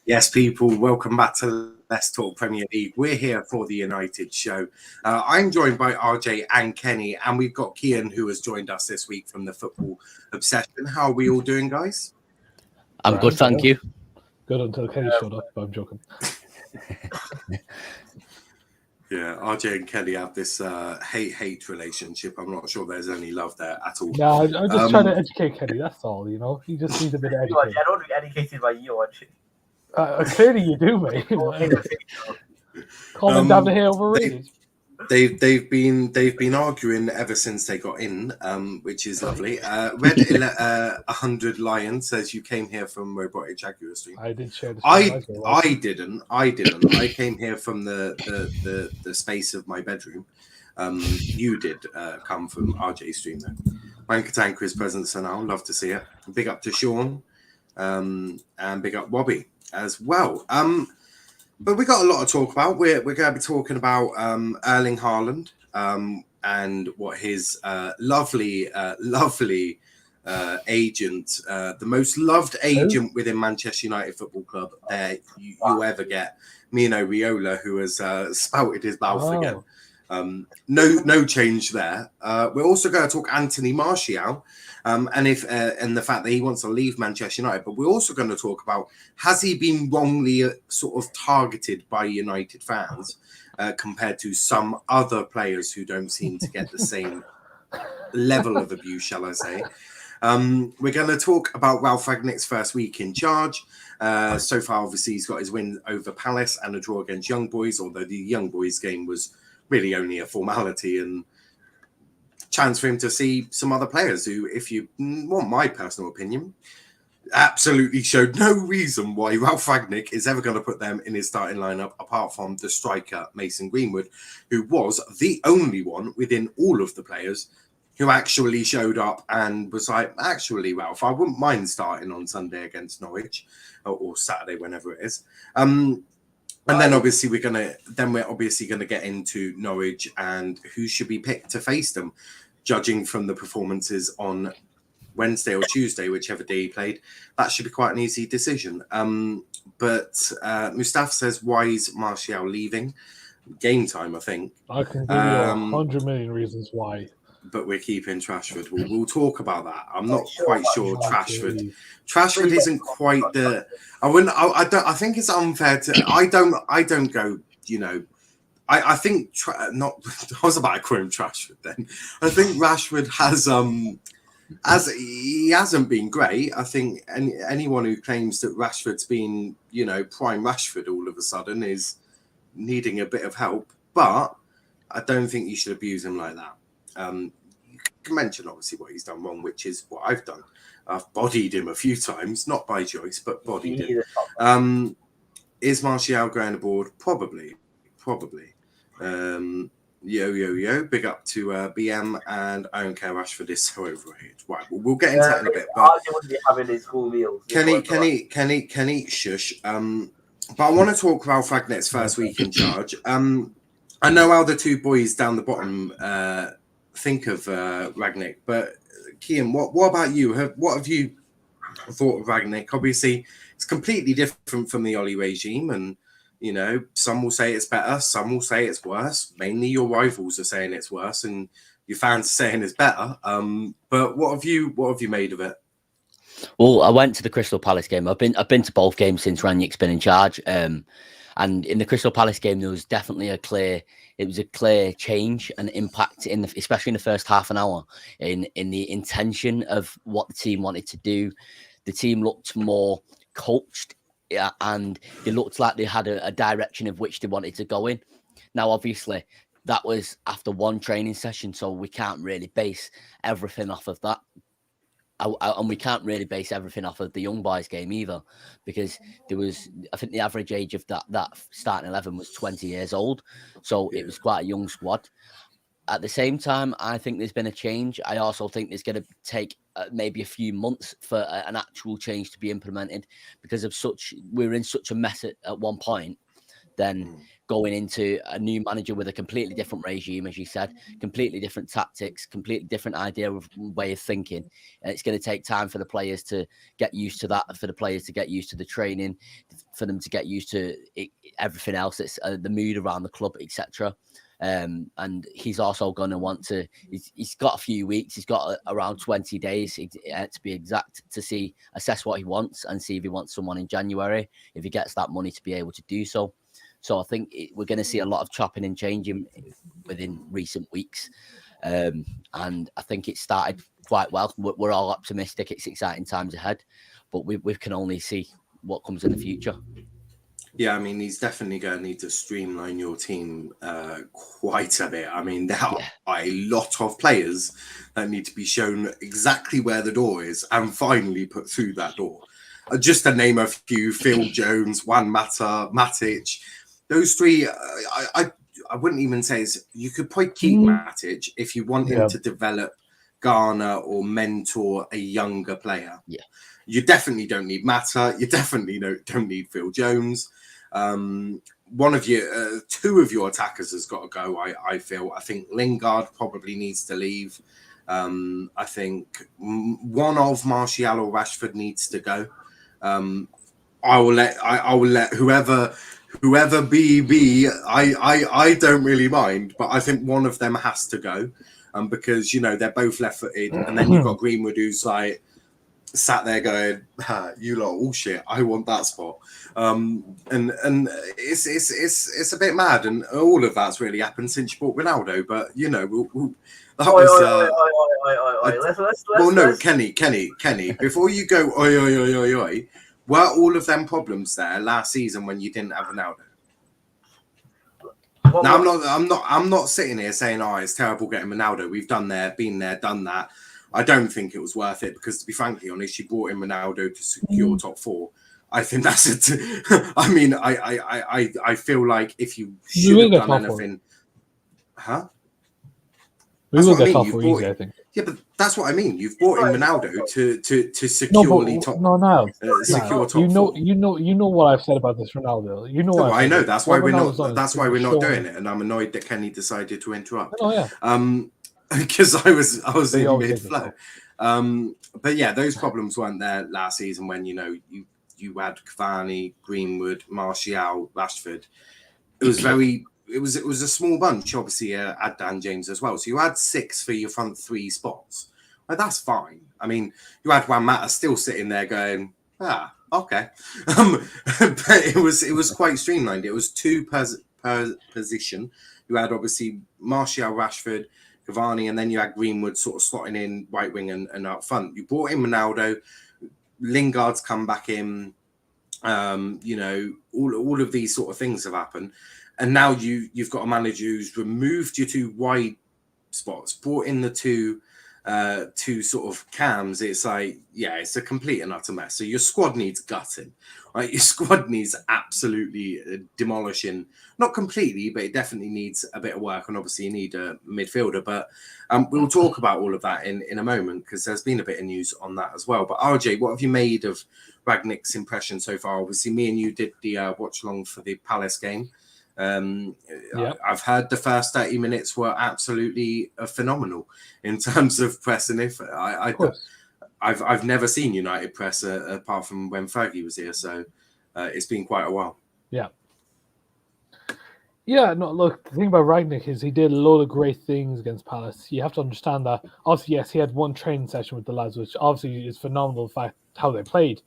Yes, people, welcome back to Let's Talk Premier League. We're here for the United show. I'm joined by RJ and Kenny, and we've got Cian, who has joined us this week from the Football Obsession. How are we all doing, guys? I'm good, thank you. Good until Kenny showed up, but I'm joking. Yeah, RJ and Kenny have this hate-hate relationship. I'm not sure there's any love there at all. No, I'm just trying to educate Kenny, that's all, you know? He just needs a bit of education. I don't be educated by you, actually. Clearly you do, mate. Calling down the hill overrated. They've been arguing ever since they got in, which is lovely. Red 100 Lion says you came here from Robotic Jaguar Stream. I did share the I didn't. I came here from the space of my bedroom. You did come from RJ stream though. Wankatanka is present so now. Love to see it. Big up to Sean, and big up Bobby as well. But we got a lot to talk about. We're going to be talking about Erling Haaland and what his lovely agent, the most loved agent within Manchester United Football Club you ever get, Mino Raiola, who has spouted his mouth again. No change there. We're also going to talk Anthony Martial and the fact that he wants to leave Manchester United. But we're also going to talk about, has he been wrongly sort of targeted by United fans compared to some other players who don't seem to get the same level of abuse, shall I say. We're going to talk about Ralf Rangnick's first week in charge. So far, obviously, he's got his win over Palace and a draw against Young Boys, although the Young Boys game was really only a formality and chance for him to see some other players who, if you want my personal opinion, absolutely showed no reason why Ralf Rangnick is ever going to put them in his starting lineup, apart from the striker Mason Greenwood, who was the only one within all of the players who actually showed up and was like, actually, Ralph, I wouldn't mind starting on Sunday against Norwich or Saturday, whenever it is. And then obviously we're gonna get into Norwich and who should be picked to face them, judging from the performances on Wednesday or Tuesday, whichever day he played. That should be quite an easy decision. But Mustafa says, why is Martial leaving? Game time, I think. I can give you 100 million reasons why. But we're keeping Trashford. We'll talk about that. I'm not quite sure Trashford isn't quite the. I think it's unfair to. I don't go. You know, I think not. I was about to quote Trashford then. I think Rashford has as he hasn't been great. I think anyone who claims that Rashford's been, you know, prime Rashford all of a sudden is needing a bit of help. But I don't think you should abuse him like that. You can mention obviously what he's done wrong, which is what I've done. I've bodied him a few times, not by choice, but bodied him. Is Martial going aboard? Probably. Yo. Big up to BM, and I don't care. Rashford is so overrated. Right, we'll get into that in a bit. But wouldn't be having his school meals. Kenny, shush. But I want to talk Ralf Rangnick's first week in charge. I know how the two boys down the bottom think of Rangnick, but Cian, what about you? What have you thought of Rangnick? Obviously, it's completely different from the Oli regime, and you know, some will say it's better, some will say it's worse. Mainly, your rivals are saying it's worse, and your fans are saying it's better. But what have you made of it? Well, I went to the Crystal Palace game. I've been to both games since Rangnick's been in charge. And in the Crystal Palace game, there was definitely a clear change and impact especially in the first half an hour in the intention of what the team wanted to do. The team looked more coached, and they looked like they had a direction of which they wanted to go in. Now, obviously, that was after one training session, so we can't really base everything off of that. And we can't really base everything off of the Young Boys game either, because I think the average age of that starting 11 was 20 years old. So it was quite a young squad. At the same time, I think there's been a change. I also think there's going to take maybe a few months for an actual change to be implemented, because of we were in such a mess at one point then going into a new manager with a completely different regime, as you said, completely different tactics, completely different idea of way of thinking. And it's going to take time for the players to get used to that, for the players to get used to the training, for them to get used to everything else. It's the mood around the club, etc. And he's also going to want to, he's got a few weeks, he's got around 20 days to be exact, to assess what he wants and see if he wants someone in January, if he gets that money to be able to do so. So I think we're going to see a lot of chopping and changing within recent weeks. And I think it started quite well. We're all optimistic. It's exciting times ahead, but we can only see what comes in the future. Yeah, I mean, he's definitely going to need to streamline your team quite a bit. I mean, there are a lot of players that need to be shown exactly where the door is and finally put through that door. Just to name a few, Phil Jones, Juan Mata, Matic, those three, I wouldn't even say you could probably keep Matic if you want him to develop, garner or mentor a younger player. Yeah. You definitely don't need Mata. You definitely don't need Phil Jones. One of you, two of your attackers has got to go. I feel. I think Lingard probably needs to leave. I think one of Martial or Rashford needs to go. I will let whoever be. I don't really mind, but I think one of them has to go. Because they're both left-footed, and then you've got Greenwood who's like sat there going, "You lot all shit. I want that spot." And it's a bit mad, and all of that's really happened since you bought Ronaldo. But that was. Kenny. Before you go, oi. Were all of them problems there last season when you didn't have Ronaldo? Now I'm not sitting here saying, "Oh, it's terrible getting Ronaldo." We've done there, been there, done that. I don't think it was worth it because, to be frankly honest, you brought in Ronaldo to secure top four. I think that's it. I mean, I feel like if you should have done anything, We will get top four easy, I think. Yeah, but that's what I mean. You've brought in Ronaldo to securely secure top four. You know what I've said about this Ronaldo. You know. I know. That's why we're not. That's why we're not doing it. And I'm annoyed that Kenny decided to interrupt. Oh yeah. Because I was in mid flow. But yeah, those problems weren't there last season when you had Cavani, Greenwood, Martial, Rashford. It was a small bunch. Obviously, had Dan James as well. So you had 6 for your front 3 spots. Well, that's fine. I mean, you had Juan Mata still sitting there going, okay. But it was quite streamlined. It was 2 per position. You had obviously Martial, Rashford, Cavani, and then you had Greenwood sort of slotting in right wing and out front. You brought in Ronaldo. Lingard's come back in. All of these sort of things have happened. And now you've got a manager who's removed your 2 wide spots, brought in the 2 sort of cams. It's like, it's a complete and utter mess. So your squad needs gutting, right? Your squad needs absolutely demolishing. Not completely, but it definitely needs a bit of work. And obviously you need a midfielder. But we'll talk about all of that in a moment because there's been a bit of news on that as well. But RJ, what have you made of Rangnick's impression so far? Obviously, me and you did the watch along for the Palace game. I've heard the first 30 minutes were absolutely phenomenal in terms of pressing. I've never seen United press apart from when Fergie was here, so it's been quite a while. No, look, the thing about Rangnick is he did a lot of great things against Palace. You have to understand that. Obviously, yes, he had one training session with the lads, which obviously is phenomenal, the fact how they played.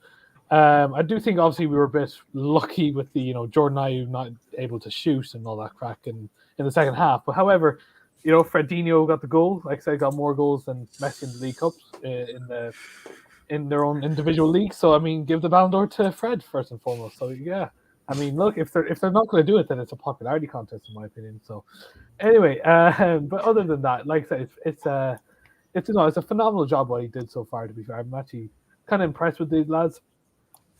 I do think obviously we were a bit lucky with the Jordan Ayew not able to shoot and all that crack in the second half. But however, Fredinho got the goal. Like I said, got more goals than Messi in the League Cups in their own individual league. So I mean, give the Ballon d'Or to Fred first and foremost. So yeah, I mean, look, if they're not going to do it, then it's a popularity contest in my opinion. So anyway, but other than that, like I said, it's a phenomenal job what he did so far. To be fair, I'm actually kind of impressed with these lads.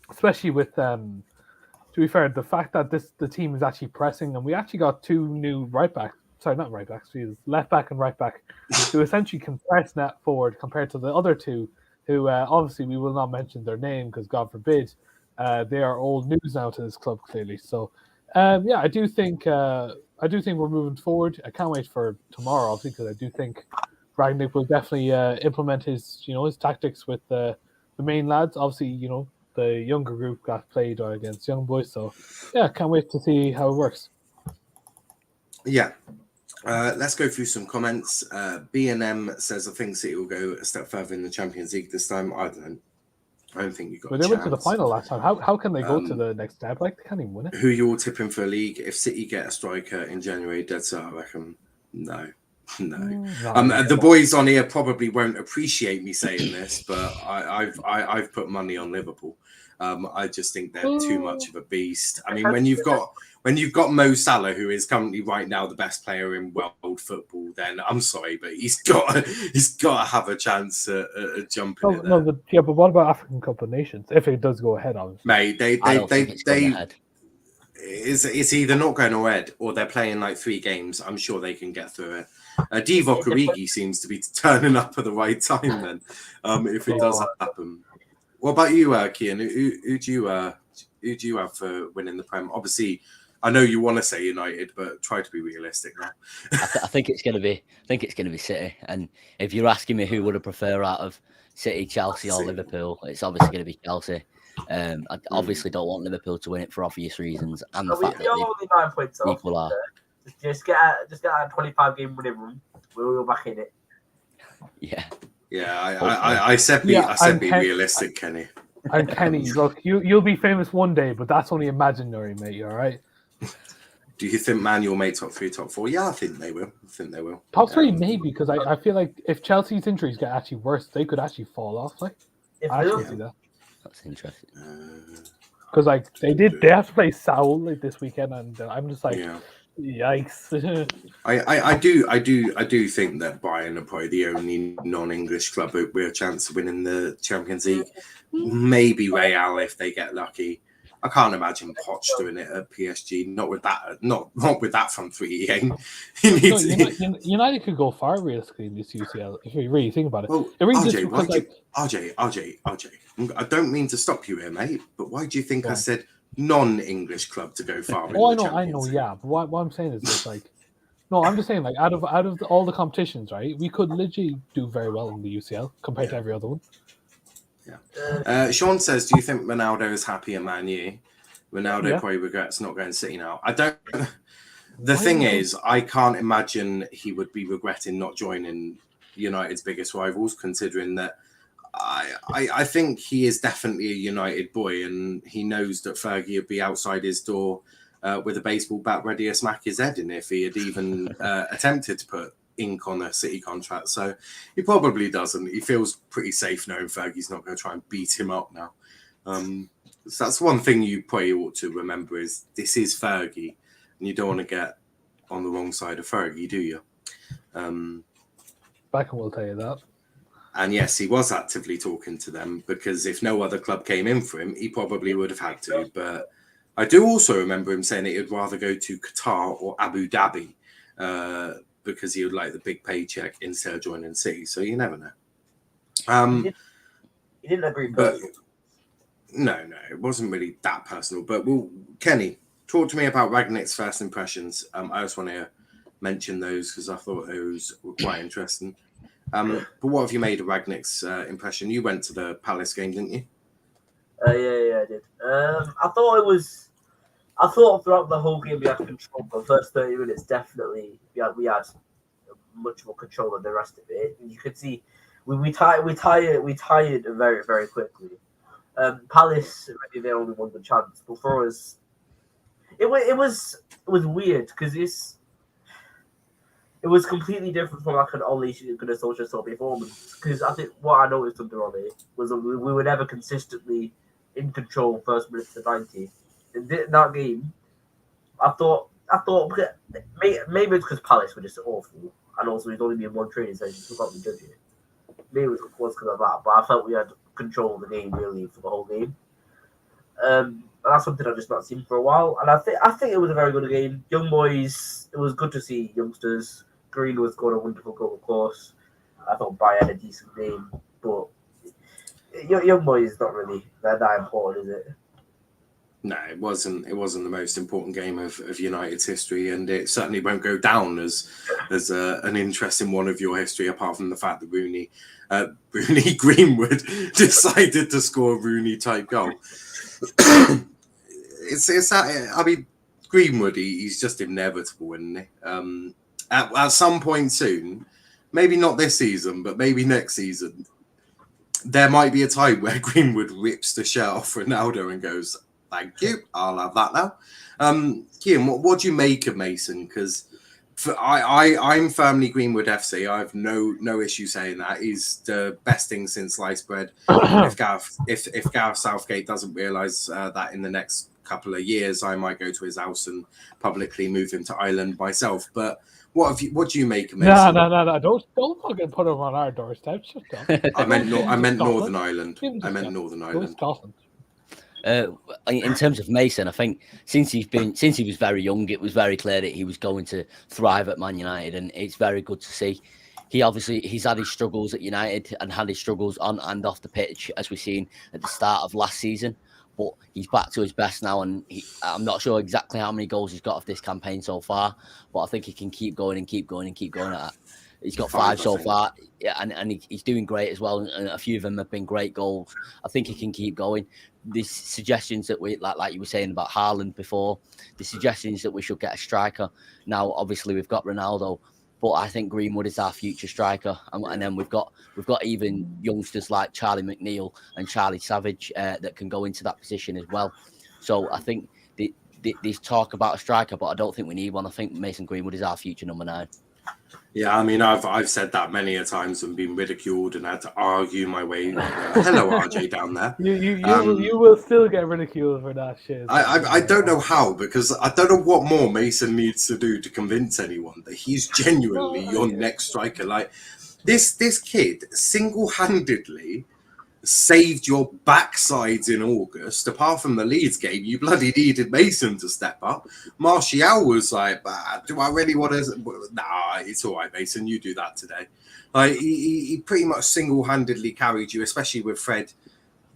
Especially with, to be fair, the fact that the team is actually pressing, and we actually got 2 new left back and right back, who essentially can press net forward compared to the other 2, who obviously we will not mention their name because God forbid, they are old news now to this club clearly. So Yeah, I do think we're moving forward. I can't wait for tomorrow, obviously, because I do think Ragnick will definitely implement his tactics with the main lads. Obviously, the younger group got played against young boys, so yeah, can't wait to see how it works. Yeah. Let's go through some comments. B&M says, I think City will go a step further in the Champions League this time. I don't think you got But a they chance. went to the final last time. How can they go to the next step? Like, they can't even win it. Who you all tipping for a league? If City get a striker in January, dead set, I reckon no. The boys on here probably won't appreciate me saying this, but I've put money on Liverpool. I just think they're too much of a beast. I mean, when you've got Mo Salah, who is currently right now the best player in world football, then I'm sorry, but he's got to have a chance at jumping in there. But what about African Cup of Nations? If it does go ahead, obviously. Mate, it's either not going ahead or they're playing like 3 games. I'm sure they can get through it. Divock Origi seems to be turning up at the right time then, if it does happen. What about you, Cian? Who do you have for winning the Prem? Obviously, I know you want to say United, but try to be realistic now. I think it's going to be City. And if you're asking me who would I prefer out of City, Chelsea, or Liverpool, it's obviously going to be Chelsea. I obviously don't want Liverpool to win it for obvious reasons, and the fact that only 9 points off. People are. Just get out a 25-game winning run. We'll be back in it. Yeah. Yeah, I said be realistic, Kenny. And Kenny, look, you'll be famous one day, but that's only imaginary, mate. All right. Do you think Man will make top 3, top 4? Yeah, I think they will. Top 3 maybe, because I feel like if Chelsea's injuries get actually worse, they could actually fall off. Like, I actually see that. That's interesting. Because they have to play Saul this weekend, and I'm just like, yikes. I do think that Bayern are probably the only non-English club with a chance of winning the Champions League. Maybe Real if they get lucky. I can't imagine Poch doing it at PSG. Not with that front 3 game. United could go far realistically in this UCL if we really think about it. Well, RJ, I don't mean to stop you here, mate, but why do you think I said non-English club to go far? I know, yeah. But what I'm saying is just like, no, I'm just saying like out of all the competitions, right? We could literally do very well in the UCL compared to every other one. Yeah. Sean says, do you think Ronaldo is happy at Man U? Ronaldo probably regrets not going to City now. I don't. The thing is, I can't imagine he would be regretting not joining United's biggest rivals, considering that I think he is definitely a United boy, and he knows that Fergie would be outside his door with a baseball bat ready to smack his head in if he had even attempted to put ink on a City contract. So he probably doesn't. He feels pretty safe knowing Fergie's not going to try and beat him up now. So that's one thing you probably ought to remember is this is Fergie, and you don't want to get on the wrong side of Fergie, do you? Beckham will tell you that. And yes, he was actively talking to them because if no other club came in for him, he probably would have had to. But I do also remember him saying that he'd rather go to Qatar or Abu Dhabi because he would like the big paycheck instead of joining City. So you never know. He didn't agree. But no, it wasn't really that personal. But Kenny, talk to me about Ragnick's first impressions. I just want to mention those because I thought those were quite interesting. But what have you made of Ragnick's impression? You went to the Palace game, didn't you? Yeah, I did. I thought throughout the whole game we had control. The first 30 minutes, definitely, we had much more control than the rest of it. You could see we tired very, very quickly. Palace really they only won the chance, but for us, it was weird because it was completely different from like an Ole Gunnar Solskjaer sort of performance. Because I think what I noticed under Ole was that we were never consistently in control first minute to 90. In that game, I thought maybe it's because Palace were just awful, and also we'd only been one training session, so we can't be judging it. Maybe it was because of that, but I felt we had control of the game really for the whole game. And that's something I've just not seen for a while. And I think it was a very good game. Young boys, it was good to see youngsters. Greenwood scored a wonderful goal, of course. I thought Bayer had a decent game, but young boys is not really that important, is it? No, it wasn't. It wasn't the most important game of United's history, and it certainly won't go down as an interesting one of your history. Apart from the fact that Rooney Greenwood decided to score a Rooney type goal. it's I mean, Greenwood, he's just inevitable, isn't he? At some point soon, maybe not this season, but maybe next season, there might be a time where Greenwood rips the shirt off Ronaldo and goes, "Thank you, I'll have that now." Cian, what do you make of Mason? Because I'm firmly Greenwood FC. I have no issue saying that he's the best thing since sliced bread. if Gareth Southgate doesn't realise that in the next couple of years, I might go to his house and publicly move him to Ireland myself. But what do you make of Mason? No! Don't fucking put him on our doorstep. Shut up. I meant Northern Ireland. I meant Northern Ireland. Scotland. In terms of Mason, I think since he was very young, it was very clear that he was going to thrive at Man United, and it's very good to see. He's had his struggles at United and had his struggles on and off the pitch, as we've seen at the start of last season. But he's back to his best now, and I'm not sure exactly how many goals he's got off this campaign so far, but I think he can keep going and keep going and keep going at that. He's got 5 so far, yeah, and he's doing great as well, and a few of them have been great goals. I think he can keep going. These suggestions that we, like you were saying about Haaland before, the suggestions that we should get a striker. Now, obviously, we've got Ronaldo, but I think Greenwood is our future striker, and then we've got even youngsters like Charlie McNeil and Charlie Savage that can go into that position as well. So I think there's talk about a striker, but I don't think we need one. I think Mason Greenwood is our future number 9. Yeah, I mean, I've said that many a times and been ridiculed and had to argue my way. Hello, RJ down there. You will still get ridiculed for that shit. I don't know how, because I don't know what more Mason needs to do to convince anyone that he's genuinely your next striker. Like this kid single-handedly saved your backsides in August. Apart from the Leeds game, you bloody needed Mason to step up. Martial was like, do I really want to? Nah, it's all right, Mason. You do that today. Like he pretty much single-handedly carried you, especially with Fred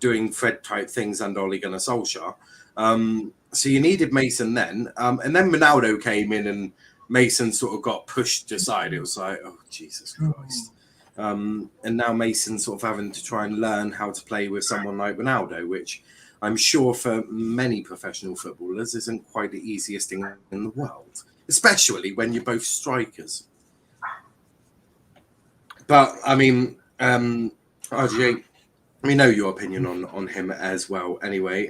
doing Fred-type things and Ole Gunnar Solskjaer. So you needed Mason then. And then Ronaldo came in and Mason sort of got pushed aside. It was like, oh, Jesus Christ. And now Mason's sort of having to try and learn how to play with someone like Ronaldo, which I'm sure for many professional footballers isn't quite the easiest thing in the world, especially when you're both strikers. But, I mean, RJ, we know your opinion on him as well anyway.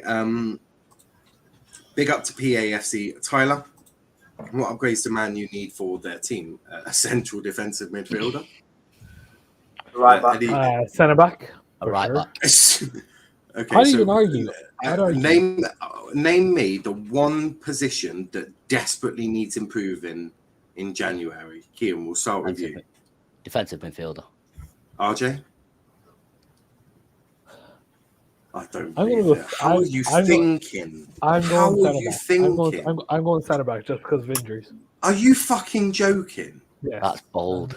Big up to PAFC. Tyler, what upgrades do Man U need for their team? A central defensive midfielder? Right back. Centre back. Right back. Okay, How do you even argue? Name me the one position that desperately needs improving in January. Cian, we'll start with you. Defensive midfielder. RJ? I don't I'm believe gonna go, it. How are you thinking? I'm going centre back just because of injuries. Are you fucking joking? Yeah. That's bold.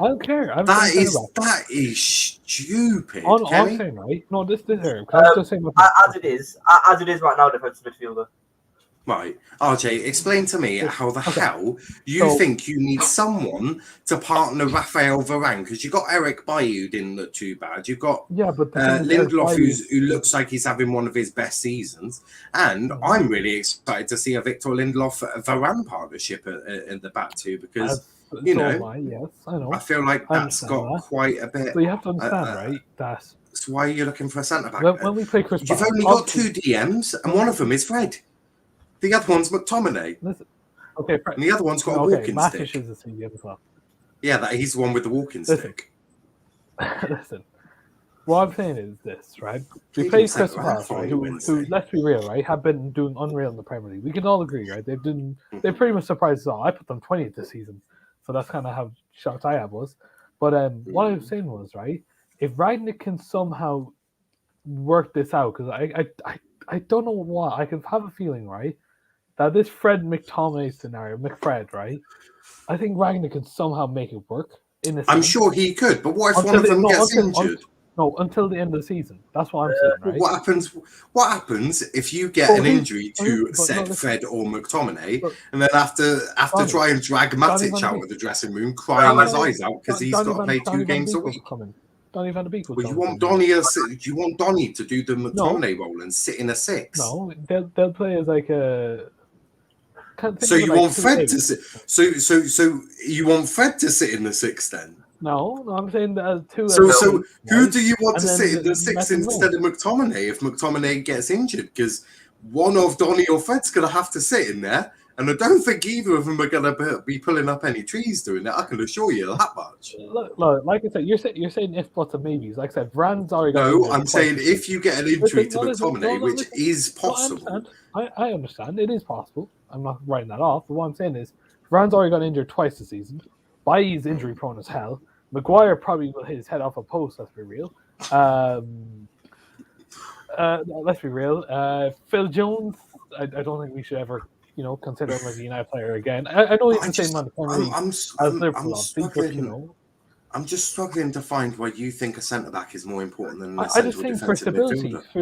I don't care. That is stupid. I'm saying, right? No, this here. I'm just saying as it is right now, defensive midfielder. Right, RJ, explain to me how the hell you think you need someone to partner Raphael Varane, because you got Eric Bailly, who didn't look too bad. You've got Lindelof, who looks like he's having one of his best seasons, and I'm really excited to see a Victor Lindelof Varane partnership in the back too, because I feel like that's got quite a bit. So you have to understand, right? That's why you're looking for a centre back. When we play Chris, you've only got 2 DMs, and one of them is Fred. The other one's McTominay. Okay, and the other one's got a walking stick. Is a CDM as well. Yeah, he's the one with the walking stick. Listen, what I'm saying is this, right? We play Crystal Palace, right, who, let's be real, right, have been doing unreal in the Premier League. We can all agree, right? They pretty much surprised us all. I put them 20th this season, so that's kind of how shocked I was. But what I was saying was, right, if Rangnick can somehow work this out, because I don't know why, I can have a feeling, right, that this Fred McTominay scenario, McFred, right, I think Rangnick can somehow make it work. I'm sure he could, but what if one of them gets injured? No, until the end of the season. That's what I'm saying, right? What happens if you get an injury to said Fred or McTominay, and then after try and drag Matic out of the dressing room, crying his eyes out because he's got to play 2 games a week? Donny van de Beek. Well, you want Donny to do the McTominay role and sit in a 6? No, they'll play as like a. So you want Fred to sit? So you want Fred to sit in the 6 then? No, I'm saying that 2. So who do you want to sit in the 6 instead of McTominay if McTominay gets injured? Because one of Donny or Fred's going to have to sit in there, and I don't think either of them are going to be pulling up any trees doing that. I can assure you that much. Look, like I said, you're saying if, buts, and maybes. Like I said, Brand's already got. No, I'm saying if you get an injury to McTominay, which is possible. I understand. It is possible. I'm not writing that off. But what I'm saying is, Brand's already got injured twice this season. Bailly's injury prone as hell. Maguire probably will hit his head off a post. Let's be real. Let's be real. Phil Jones, I don't think we should ever, consider him as a United player again. I know he's the same amount of time as Liverpool. I'm just struggling to find why you think a centre back is more important than I just think for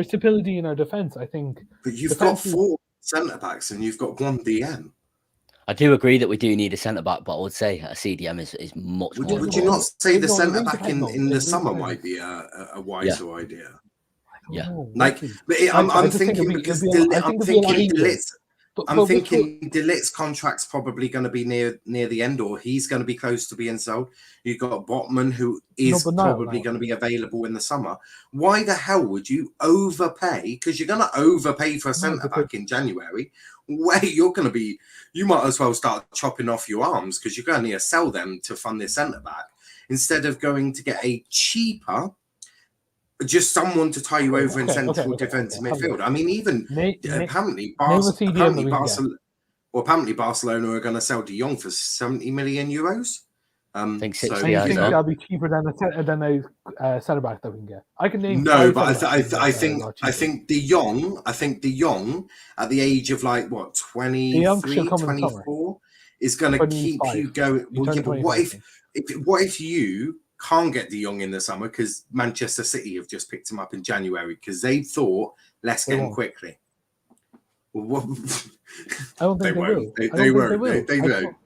stability in our defence. I think. But you've got 4 centre backs and you've got 1 DM. I do agree that we do need a centre back, but I would say a CDM is much more. Would you not say the centre back in the summer might be a wiser idea? Yeah, I'm thinking because I'm thinking De Ligt's contract's probably going to be near the end, or he's going to be close to being sold. You've got Botman, who is probably going to be available in the summer. Why the hell would you overpay? Because you're going to overpay for a centre back in January. Where you're going to be, you might as well start chopping off your arms because you're going to need to sell them to fund this centre back instead of going to get a cheaper. Just someone to tie you over in central defensive midfield. I mean, even apparently Barcelona are going to sell De Jong for 70 million euros. I think 60. So you think that'll be cheaper than a centre back that we can get? I can name. No, but I think De Jong. I think De Jong at the age of 23, 24 is going to keep you going. Well, yeah, but what if you can't get De Jong in the summer because Manchester City have just picked him up in January because they thought let's get him quickly. Well, I don't think they won't. They won't.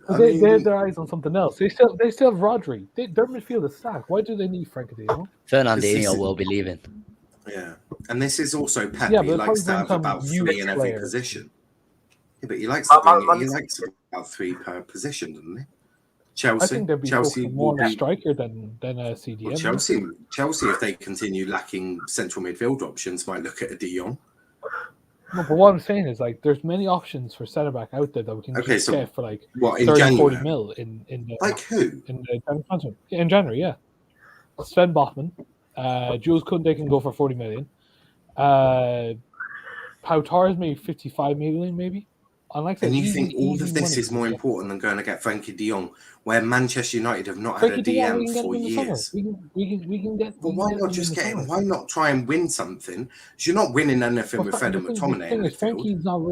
They have their eyes on something else. They still have Rodri. Their midfield is stacked. Why do they need Frankie De Jong? Fernandinho will be leaving. Yeah, and this is also Pep. He likes to have about 3 in every position. Yeah, but he likes about 3 per position, doesn't he? Chelsea. I think they'd be more on a striker than a CDM. Well, Chelsea, if they continue lacking central midfield options, might look at a De Jong. No, but what I'm saying is there's many options for centre back out there that we can get for what, 30, 40 mil in who? In January, yeah. Sven Botman, Jules Koundé can go for 40 million. Pau Torres maybe 55 million, maybe. And you think all of this is more important than going to get Frankie De Jong, where Manchester United have not had a DM for years? We can get. But why not just get him? Why not try and win something? Because you're not winning anything with Fred and McTominay. Frankie's not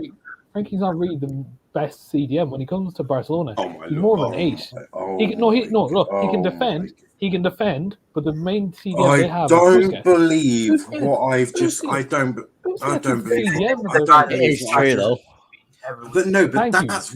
really the best CDM when he comes to Barcelona. He's more of an 8. He can defend. He can defend, but the main CDM they have. I don't believe what I've just. I don't believe. It is true though. But that's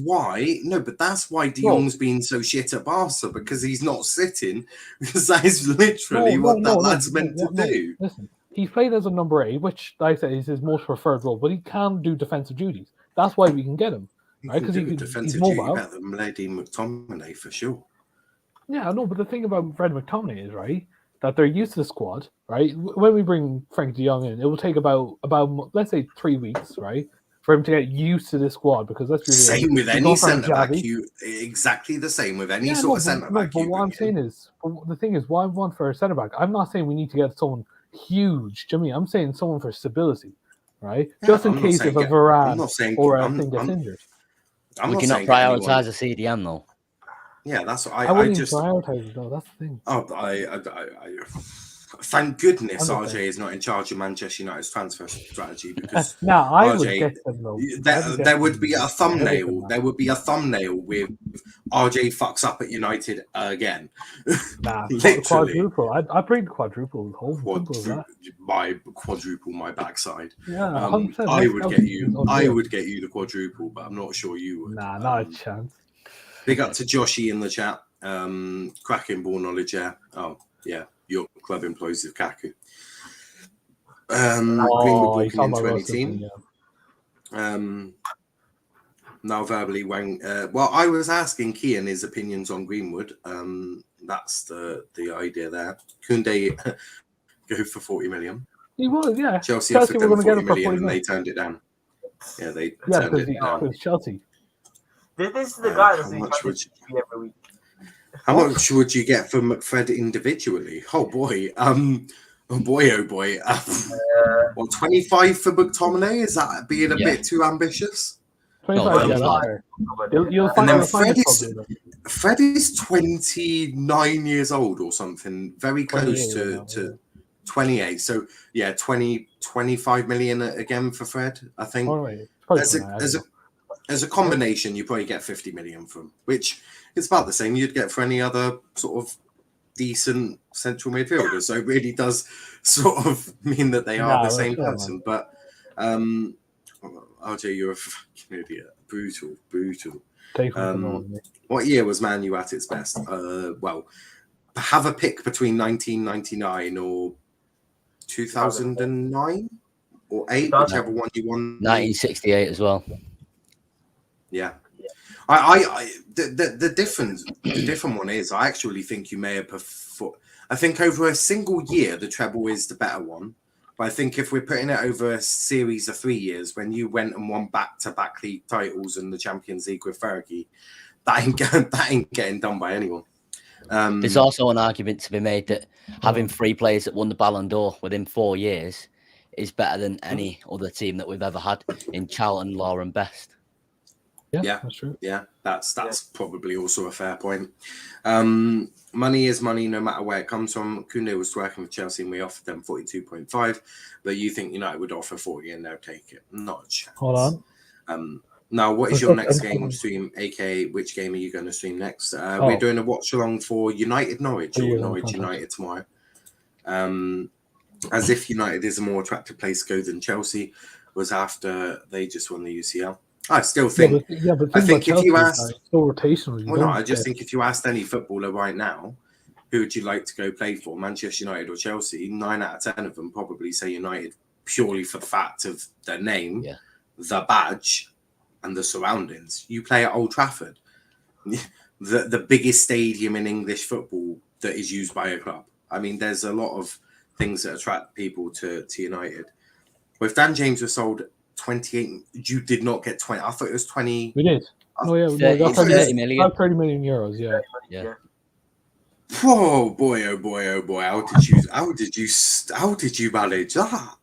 why De Jong's been so shit at Barca, because he's not sitting, because that is literally what that lad's meant to do. Listen, he's played as a number 8, which, like I said, is his most preferred role, but he can do defensive duties. That's why we can get him, right? Because defensive duty better than Lady McTominay for sure. Yeah, I know, but the thing about Fred McTominay is, right, that they're used to the squad, right? When we bring Frank De Jong in, it will take about let's say 3 weeks, right, for him to get used to this squad, because that's really same with any centre back. Exactly the same with any sort of centre back. But what I'm saying is, the thing is, what I want for a centre back, I'm not saying we need to get someone huge, Jimmy. I'm saying someone for stability, right? Yeah, just in case if a Varane or a thing gets injured. Would you not prioritise a CDM though? Yeah, that's what I wouldn't even prioritise it though. That's the thing. Thank goodness Understand. RJ is not in charge of Manchester United's transfer strategy, because Now I would RJ, get them though. there would be a thumbnail. There would be a thumbnail with RJ fucks up at United again. Nah, Literally. quadruple. I bring quadruple. Simple as that. Quadruple my backside. Yeah, 100%. I would get you. I would get you the quadruple, but I'm not sure you would. Nah, not a chance. Big up to Joshy in the chat. Cracking ball knowledge, yeah. Oh, yeah. Your club employs Lukaku. Greenwood walking into any team. Now verbally well, I was asking Cian his opinions on Greenwood. That's the idea there. Koundé go for 40 million. He was, yeah. Chelsea offered them 40 million and they turned it down. Yeah, they turned it down. Because Chelsea. This is the guy that's every week. How much would you get for McFred individually? Oh boy. Oh boy. What, 25 for McTominay? Is that being a bit too ambitious? 25, you'll find, and then Fred is 29 years old or something, very close to 28. So yeah, 25 million again for Fred, I think. As a combination, you probably get 50 million from, which is about the same you'd get for any other sort of decent central midfielder. So it really does sort of mean that they are the same person. But RJ, you're a fucking idiot. Brutal. What year was Man U at its best? Well, have a pick between 1999 or 2009 or 8, whichever one you want. 1968 as well. Yeah. The different one is I actually think you may have preferred. I think over a single year the treble is the better one, but I think if we're putting it over a series of 3 years, when you went and won back-to-back league titles and the Champions League with Fergie, that ain't getting done by anyone. There's also an argument to be made that having 3 players that won the Ballon d'Or within 4 years is better than any other team that we've ever had in Charlton, Law and Best. Yeah, that's true. Yeah, that's probably also a fair point. Money is money, no matter where it comes from. Koundé was working with Chelsea and we offered them 42.5, but you think United would offer 40 and they'll take it? Not a chance. Hold on. Now, what is your next game stream? aka, which game are you going to stream next? We're doing a watch along for United Norwich or Norwich United tomorrow. As if United is a more attractive place to go than Chelsea was after they just won the UCL. I still think. I think if you asked, I just think if you asked any footballer right now, who would you like to go play for, Manchester United or Chelsea? 9 out of 10 of them probably say United purely for the fact of their name, the badge, and the surroundings. You play at Old Trafford, the biggest stadium in English football that is used by a club. I mean, there's a lot of things that attract people to United. Well, if Dan James was sold 28, you did not get 20. I thought it was 20. We did. We got 30 million. About 30 million euros. Yeah. Oh boy! How did you manage that?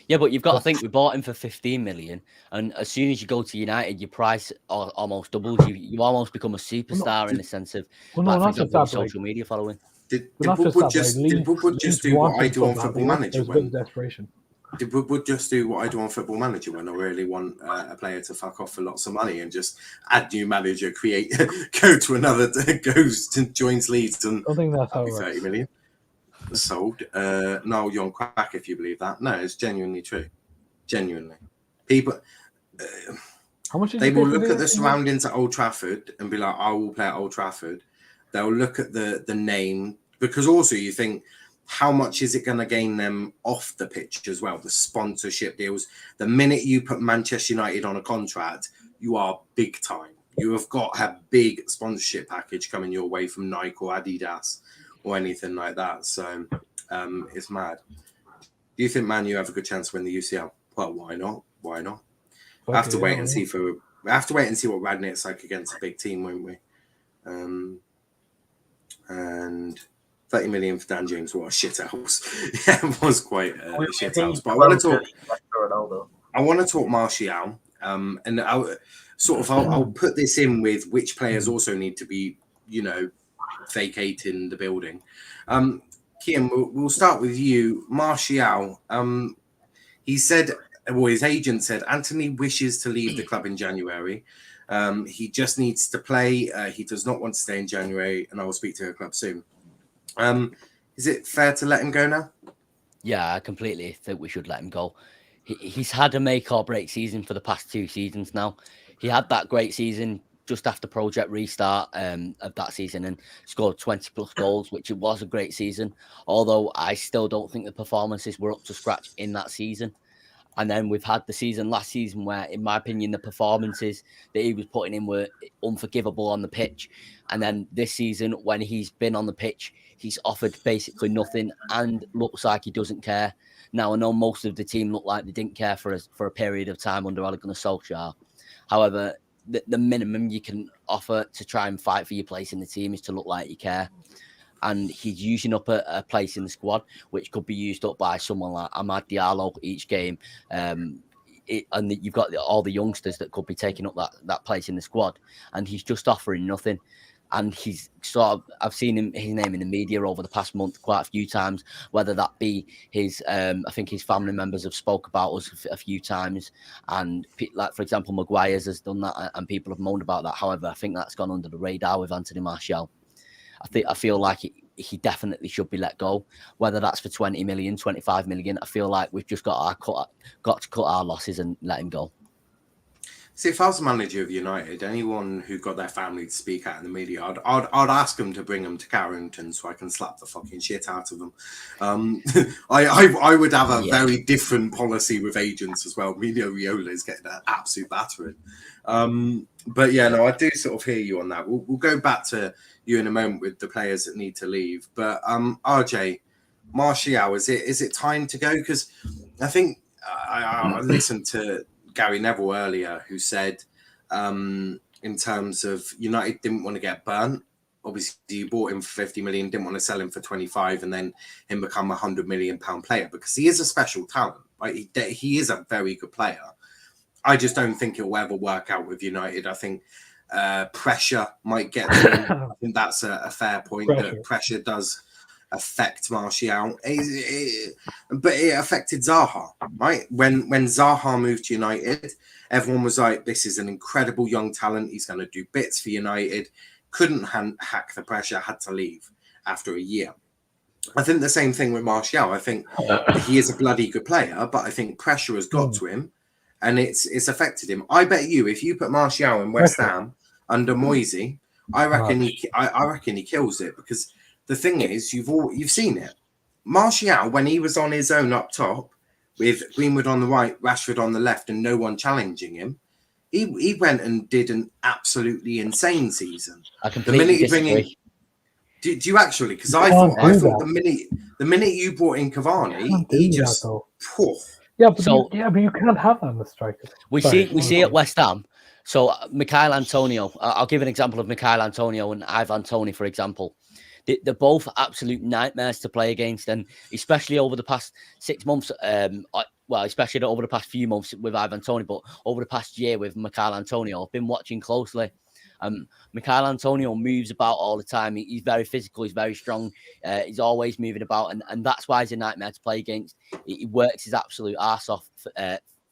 Yeah, but you've got to think we bought him for 15 million, and as soon as you go to United, your price almost doubles. You almost become a superstar in the sense of social media following. Did Woodward just do what I do on Football Manager? Did Woodward just do what I do on Football Manager when I really want a player to fuck off for lots of money and just add new manager, go to another, joins Leeds and I think that's how it 30 million sold. No, you're on crack if you believe that. No, it's genuinely true. Genuinely, people. How much they will look at the surroundings at Old Trafford and be like, "I will play at Old Trafford." They'll look at the name because also you think, how much is it going to gain them off the pitch as well? The sponsorship deals. The minute you put Manchester United on a contract, you are big time. You have got a big sponsorship package coming your way from Nike or Adidas or anything like that. So it's mad. Do you think Man U have a good chance to win the UCL? Well, why not? Why not? We have to wait and see what Ragnick's like against a big team, won't we? And 30 million for Dan James, what a shit house. Yeah, it was quite a shit house. But I want to talk Martial. And I'll put this in with which players also need to be, vacating the building. Cian, we'll start with you. Martial, he said, well, his agent said, Anthony wishes to leave the club in January. He just needs to play. He does not want to stay in January, and I will speak to the club soon. Is it fair to let him go now? Yeah, I completely think we should let him go. He's had a make or break season for the past 2 seasons now. He had that great season just after Project Restart of that season and scored 20 plus goals, which it was a great season. Although I still don't think the performances were up to scratch in that season. And then we've had the season last season where, in my opinion, the performances that he was putting in were unforgivable on the pitch. And then this season, when he's been on the pitch, he's offered basically nothing and looks like he doesn't care. Now, I know most of the team look like they didn't care for a period of time under Ole Gunnar Solskjaer. However, the minimum you can offer to try and fight for your place in the team is to look like you care. And he's using up a place in the squad, which could be used up by someone like Amad Diallo each game. And you've got all the youngsters that could be taking up that place in the squad. And he's just offering nothing. And he's I've seen his name in the media over the past month quite a few times, whether that be his, I think his family members have spoke about us a few times. And like, for example, Maguire's has done that and people have moaned about that. However, I think that's gone under the radar with Anthony Martial. I feel like he definitely should be let go, whether that's for 20 million, 25 million. I feel like we've just got to cut our losses and let him go. See, if I was the manager of United, anyone who got their family to speak out in the media, I'd ask them to bring them to Carrington so I can slap the fucking shit out of them. I would have a very different policy with agents as well. Mino Raiola is getting an absolute battering. But yeah, no, I do sort of hear you on that. We'll go back to you in a moment with the players that need to leave. But RJ, Martial, is it time to go? Because I think I listened to Gary Neville earlier, who said in terms of United didn't want to get burnt. Obviously, you bought him for 50 million, didn't want to sell him for 25 and then him become £100 million player because he is a special talent. Right? He is a very good player. I just don't think it will ever work out with United. I think pressure might get to him. I think that's a fair point. That pressure does affect Martial, but it affected Zaha, right? When Zaha moved to United, everyone was like, this is an incredible young talent. He's going to do bits for United. Couldn't hack the pressure, had to leave after a year. I think the same thing with Martial. I think he is a bloody good player, but I think pressure has got to him and it's affected him. I bet you, if you put Martial in West Ham under Moisey, I reckon he kills it because the thing is, you've seen it. Martial, when he was on his own up top, with Greenwood on the right, Rashford on the left, and no one challenging him, he went and did an absolutely insane season. I completely disagree. Do you actually? Because I thought the minute you brought in Cavani, he just but you can't have that in the striker. We see at West Ham. So Michail Antonio, I'll give an example of Michail Antonio and Ivan Toney, for example. They're both absolute nightmares to play against, and especially over the past 6 months. Especially over the past few months with Ivan Toney, but over the past year with Michail Antonio, I've been watching closely. Michail Antonio moves about all the time. He's very physical. He's very strong. He's always moving about, and that's why he's a nightmare to play against. He works his absolute arse off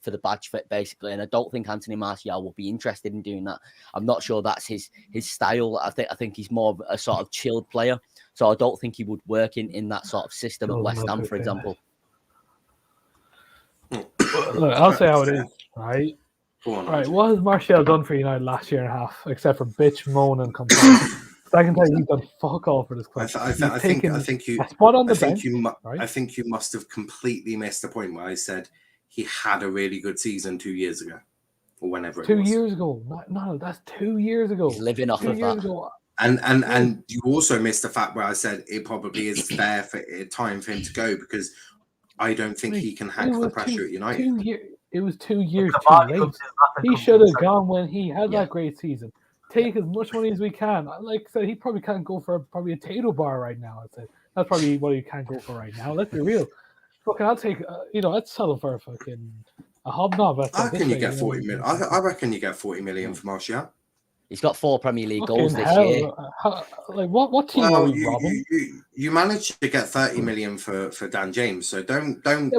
for the badge fit, basically. And I don't think Anthony Martial will be interested in doing that. I'm not sure that's his style. I think he's more of a sort of chilled player. So I don't think he would work in that sort of system at West Ham, for example. Look, I'll say how it is, right? Right, what has Martial done for United last year and a half, except for bitch, moan, and complain? I can tell you, he's done fuck all for this club. I think you must have completely missed the point where I said he had a really good season 2 years ago, or whenever it was. 2 years ago? No, that's 2 years ago. He's living off of that. And you also missed the fact where I said it probably is fair for time for him to go because I don't think he can hack the pressure at United. It was 2 years too late. He should have gone when he had that great season. Take as much money as we can. Like I said, he probably can't go for probably a Tato bar right now. I'd say that's probably what he can't go for right now. Let's be real. Fucking, I'll take. I'd sell him for a fucking a hobnob. I reckon you get 40 million. I reckon you get 40 million for Martial. He's got 4 Premier League goals this year. What team are we robbing? You managed to get 30 million for Dan James, so don't. Dan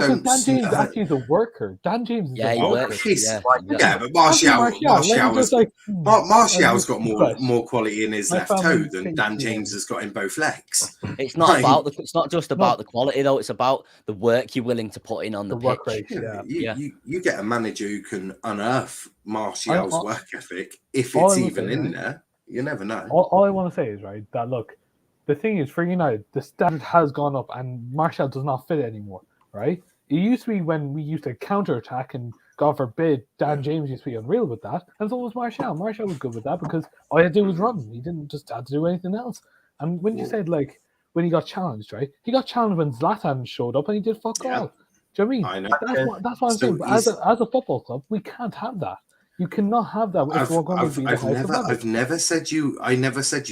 James actually is a worker. Dan James is a worker. But Martial's got more quality in his left toe than Dan James has got in both legs. It's not just about the quality though. It's about the work you're willing to put in on the pitch. Rate, you get a manager who can unearth Martial's work ethic if it's even in there. You never know. All I want to say is that look. The thing is, for United, the standard has gone up, and Martial does not fit anymore, right? It used to be when we used to counter-attack, and God forbid, Dan James used to be unreal with that, and so was Martial. Martial was good with that because all he had to do was run. He didn't just have to do anything else. And when you said, when he got challenged, right? He got challenged when Zlatan showed up, and he did fuck all. Do you know what I mean? I know. That's what I'm saying. But as a football club, we can't have that. You cannot have that. I've never said you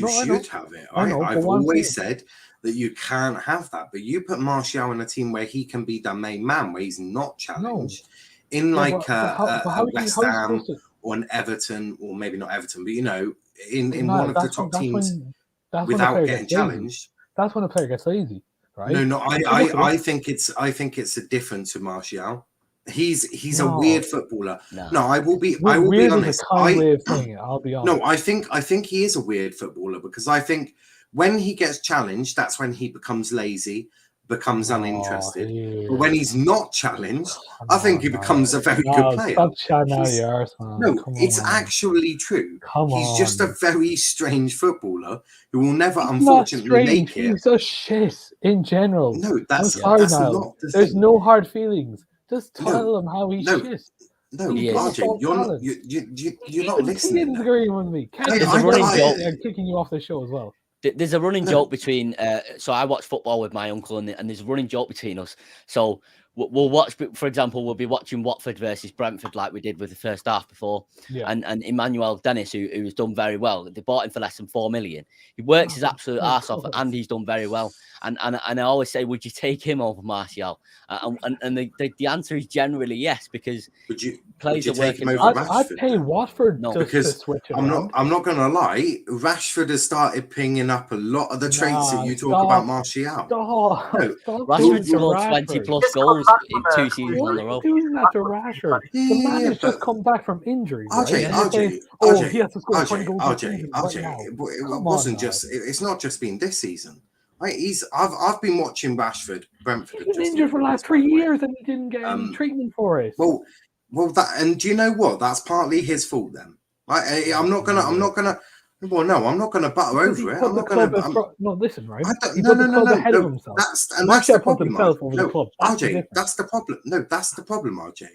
should have it. I've always said that you can't have that. But you put Martial in a team where he can be the main man, where he's not challenged, in West Ham or an Everton, or maybe not Everton, but in one of the top teams without getting challenged. That's when a player gets lazy, right? No. I think it's a difference with Martial. He's a weird footballer. No, I will be honest. I'll be honest. No, I think he is a weird footballer because I think when he gets challenged, that's when he becomes lazy, becomes uninterested. But when he's not challenged, I think he becomes a very good player. It's actually true. He's just a very strange footballer who will never, unfortunately, make it. He's a shit in general. No, that's not. There's no hard feelings. Just tell him how he shit. No, RJ, you're not listening. He's agreeing with me. I'm kicking you off the show as well. There's a running joke between. So I watch football with my uncle, and there's a running joke between us. So we'll watch, for example, we'll be watching Watford versus Brentford like we did with the first half before. Yeah. And Emmanuel Dennis, who's done very well, they bought him for less than 4 million. He works his absolute arse off, and he's done very well. And I always say, would you take him over Martial? And the answer is generally yes, because players are working. I'd pay Watford to switch him. I'm not going to lie. Rashford has started pinging up a lot of the traits that you talk about Martial. Rashford scored 20 plus goals in 2 seasons on the row. Doing that to Rashford. The man has just come back from injury. RJ, he has to score 20 goals. It wasn't just. It's not just been this season. I've been watching Rashford. Brentford. He's been injured for the last 3 years, and he didn't get any treatment for it. Well, and do you know what? That's partly his fault. Then I'm not gonna. Well, no, I'm not gonna butter over it. I'm not gonna. No, listen, right? He put the club ahead of himself. That's the problem. RJ, that's the problem. No, that's the problem, RJ.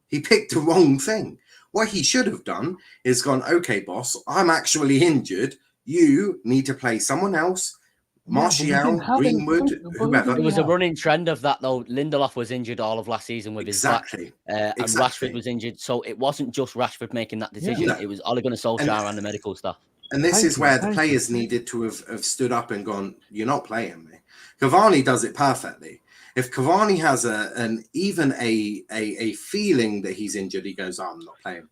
He picked the wrong thing. What he should have done is gone, okay, boss, I'm actually injured. You need to play someone else. Martial, Greenwood, whoever. There was a running trend of that, though. Lindelof was injured all of last season with his back. And Rashford was injured. So it wasn't just Rashford making that decision. Yeah. It was Ole Gunnar Solskjaer and the medical staff. And this is where the players needed to have stood up and gone, you're not playing me. Cavani does it perfectly. If Cavani has even a feeling that he's injured, he goes, I'm not playing.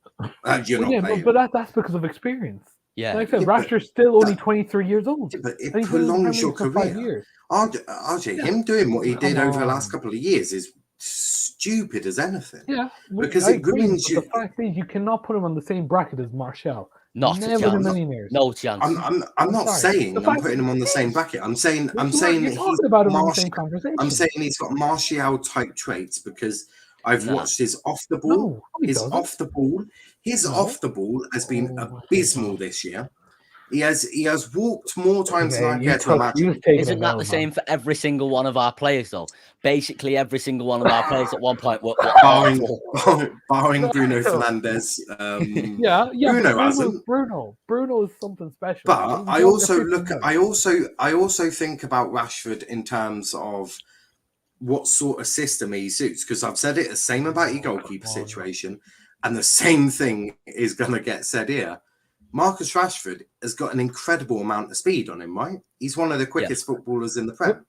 You're not playing. But that's because of experience. Yeah. Like I said, Rashford's still only 23 years old. But it prolongs your career. RJ, him doing what he did over the last couple of years is stupid as anything. Yeah. Because it ruins you. The fact is, you cannot put him on the same bracket as Martial. Not a chance. No chance. I'm not saying I'm putting him on the same bracket. I'm saying that I'm saying he's got Martial type traits because I've watched his off the ball. His off the ball has been abysmal this year. He has walked more times than I care to imagine. Isn't that the same for every single one of our players, though? Basically, every single one of our players at one point were barring Bruno Fernandes. Bruno hasn't. Bruno is something special. But I also think about Rashford in terms of what sort of system he suits, because I've said it the same about your goalkeeper situation, and the same thing is going to get said here. Marcus Rashford has got an incredible amount of speed on him, right? He's one of the quickest footballers in the Prem.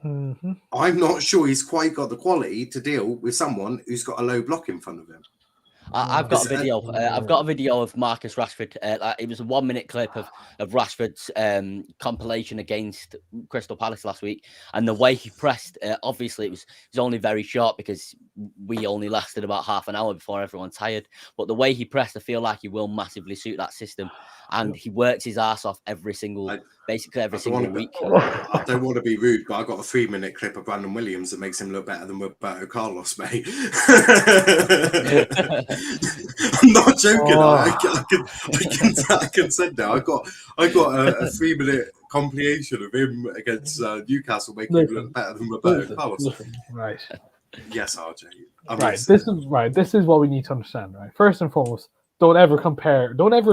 Mm-hmm. I'm not sure he's quite got the quality to deal with someone who's got a low block in front of him. I've got a video. I've got a video of Marcus Rashford. It was a 1 minute clip of Rashford's compilation against Crystal Palace last week, and the way he pressed. Obviously, it was only very short because we only lasted about half an hour before everyone tired. But the way he pressed, I feel like he will massively suit that system, and he works his ass off basically every single week. I don't want to be rude, but I got a 3 minute clip of Brandon Williams that makes him look better than Roberto Carlos, mate. I'm not joking. I can send that. I got a 3 minute compilation of him against Newcastle making him look better than Roberto Carlos. Right. Yes, RJ. This is what we need to understand. Right. First and foremost, don't ever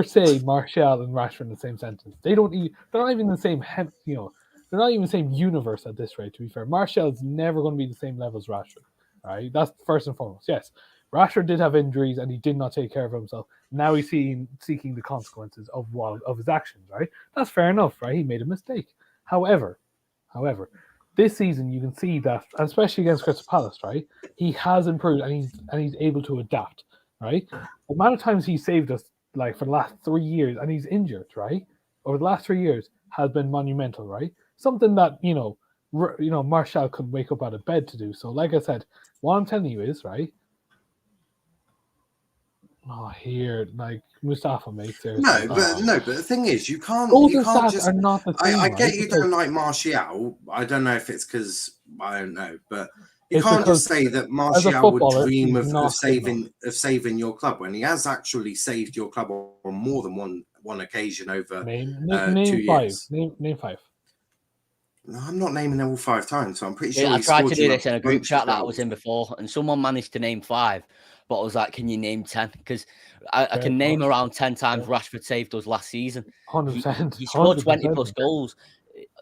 say Martial and Rashford in the same sentence. They're not even in the same they're not even the same universe at this rate, to be fair. Martial is never going to be the same level as Rashford. Right? That's first and foremost. Yes. Rashford did have injuries and he did not take care of himself. Now he's seeking the consequences of his actions, right? That's fair enough, right? He made a mistake. However, this season you can see that, especially against Crystal Palace, right? He has improved and he's able to adapt, right? The amount of times he saved us, like for the last 3 years, and he's injured, right? Over the last 3 years has been monumental, right? Something that Martial could wake up out of bed to do. So, like I said, what I'm telling you is, right? Here, like Mustafa makes there. No, but the thing is, you can't just. Are not the thing, I right? get you don't like Martial. I don't know if it's because I don't know, but you can't just say that Martial would dream of saving your club when he has actually saved your club on more than one occasion over name 2 years. Name 5. No, I'm not naming them all 5 times, so I'm pretty sure. I tried to do this in a group chat that I was in before, and someone managed to name 5. But I was like, can you name 10? Because I can name around 10 times Rashford saved us last season. 100%. He scored 20 plus goals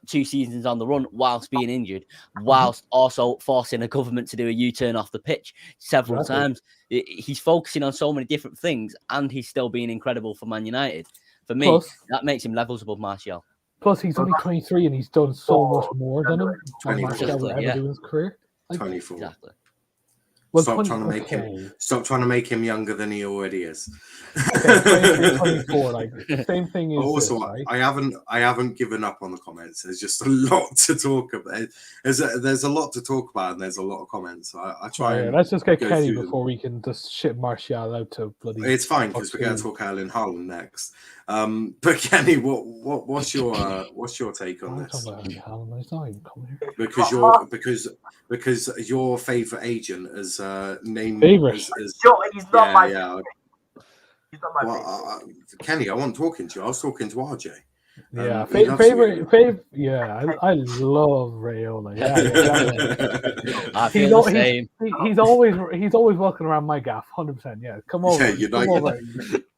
2 seasons on the run whilst being injured, whilst also forcing a government to do a U-turn off the pitch several times. He's focusing on so many different things, and he's still being incredible for Man United. For me, that makes him levels above Martial. Plus, he's only 23 and he's done so much more than him. Martial will ever do in his career. 24. Exactly. Well, stop trying to make him younger than he already is. Okay, 24, like same thing is. Also, right? I haven't given up on the comments. There's just a lot to talk about. There's a lot to talk about, and there's a lot of comments. I try. Let's just get Kenny before we can just ship Martial out to bloody. It's fine because we're going to talk Erling Haaland next. But Kenny, what's your take on this? Because your favourite agent has named favorite. He's not my favorite. He's not my favorite. Kenny, I wasn't talking to you. I was talking to RJ. Yeah, favorite. Yeah, I love Raiola. Yeah. I feel the same. He's always walking around my gaff. 100%. Yeah, come over. Yeah,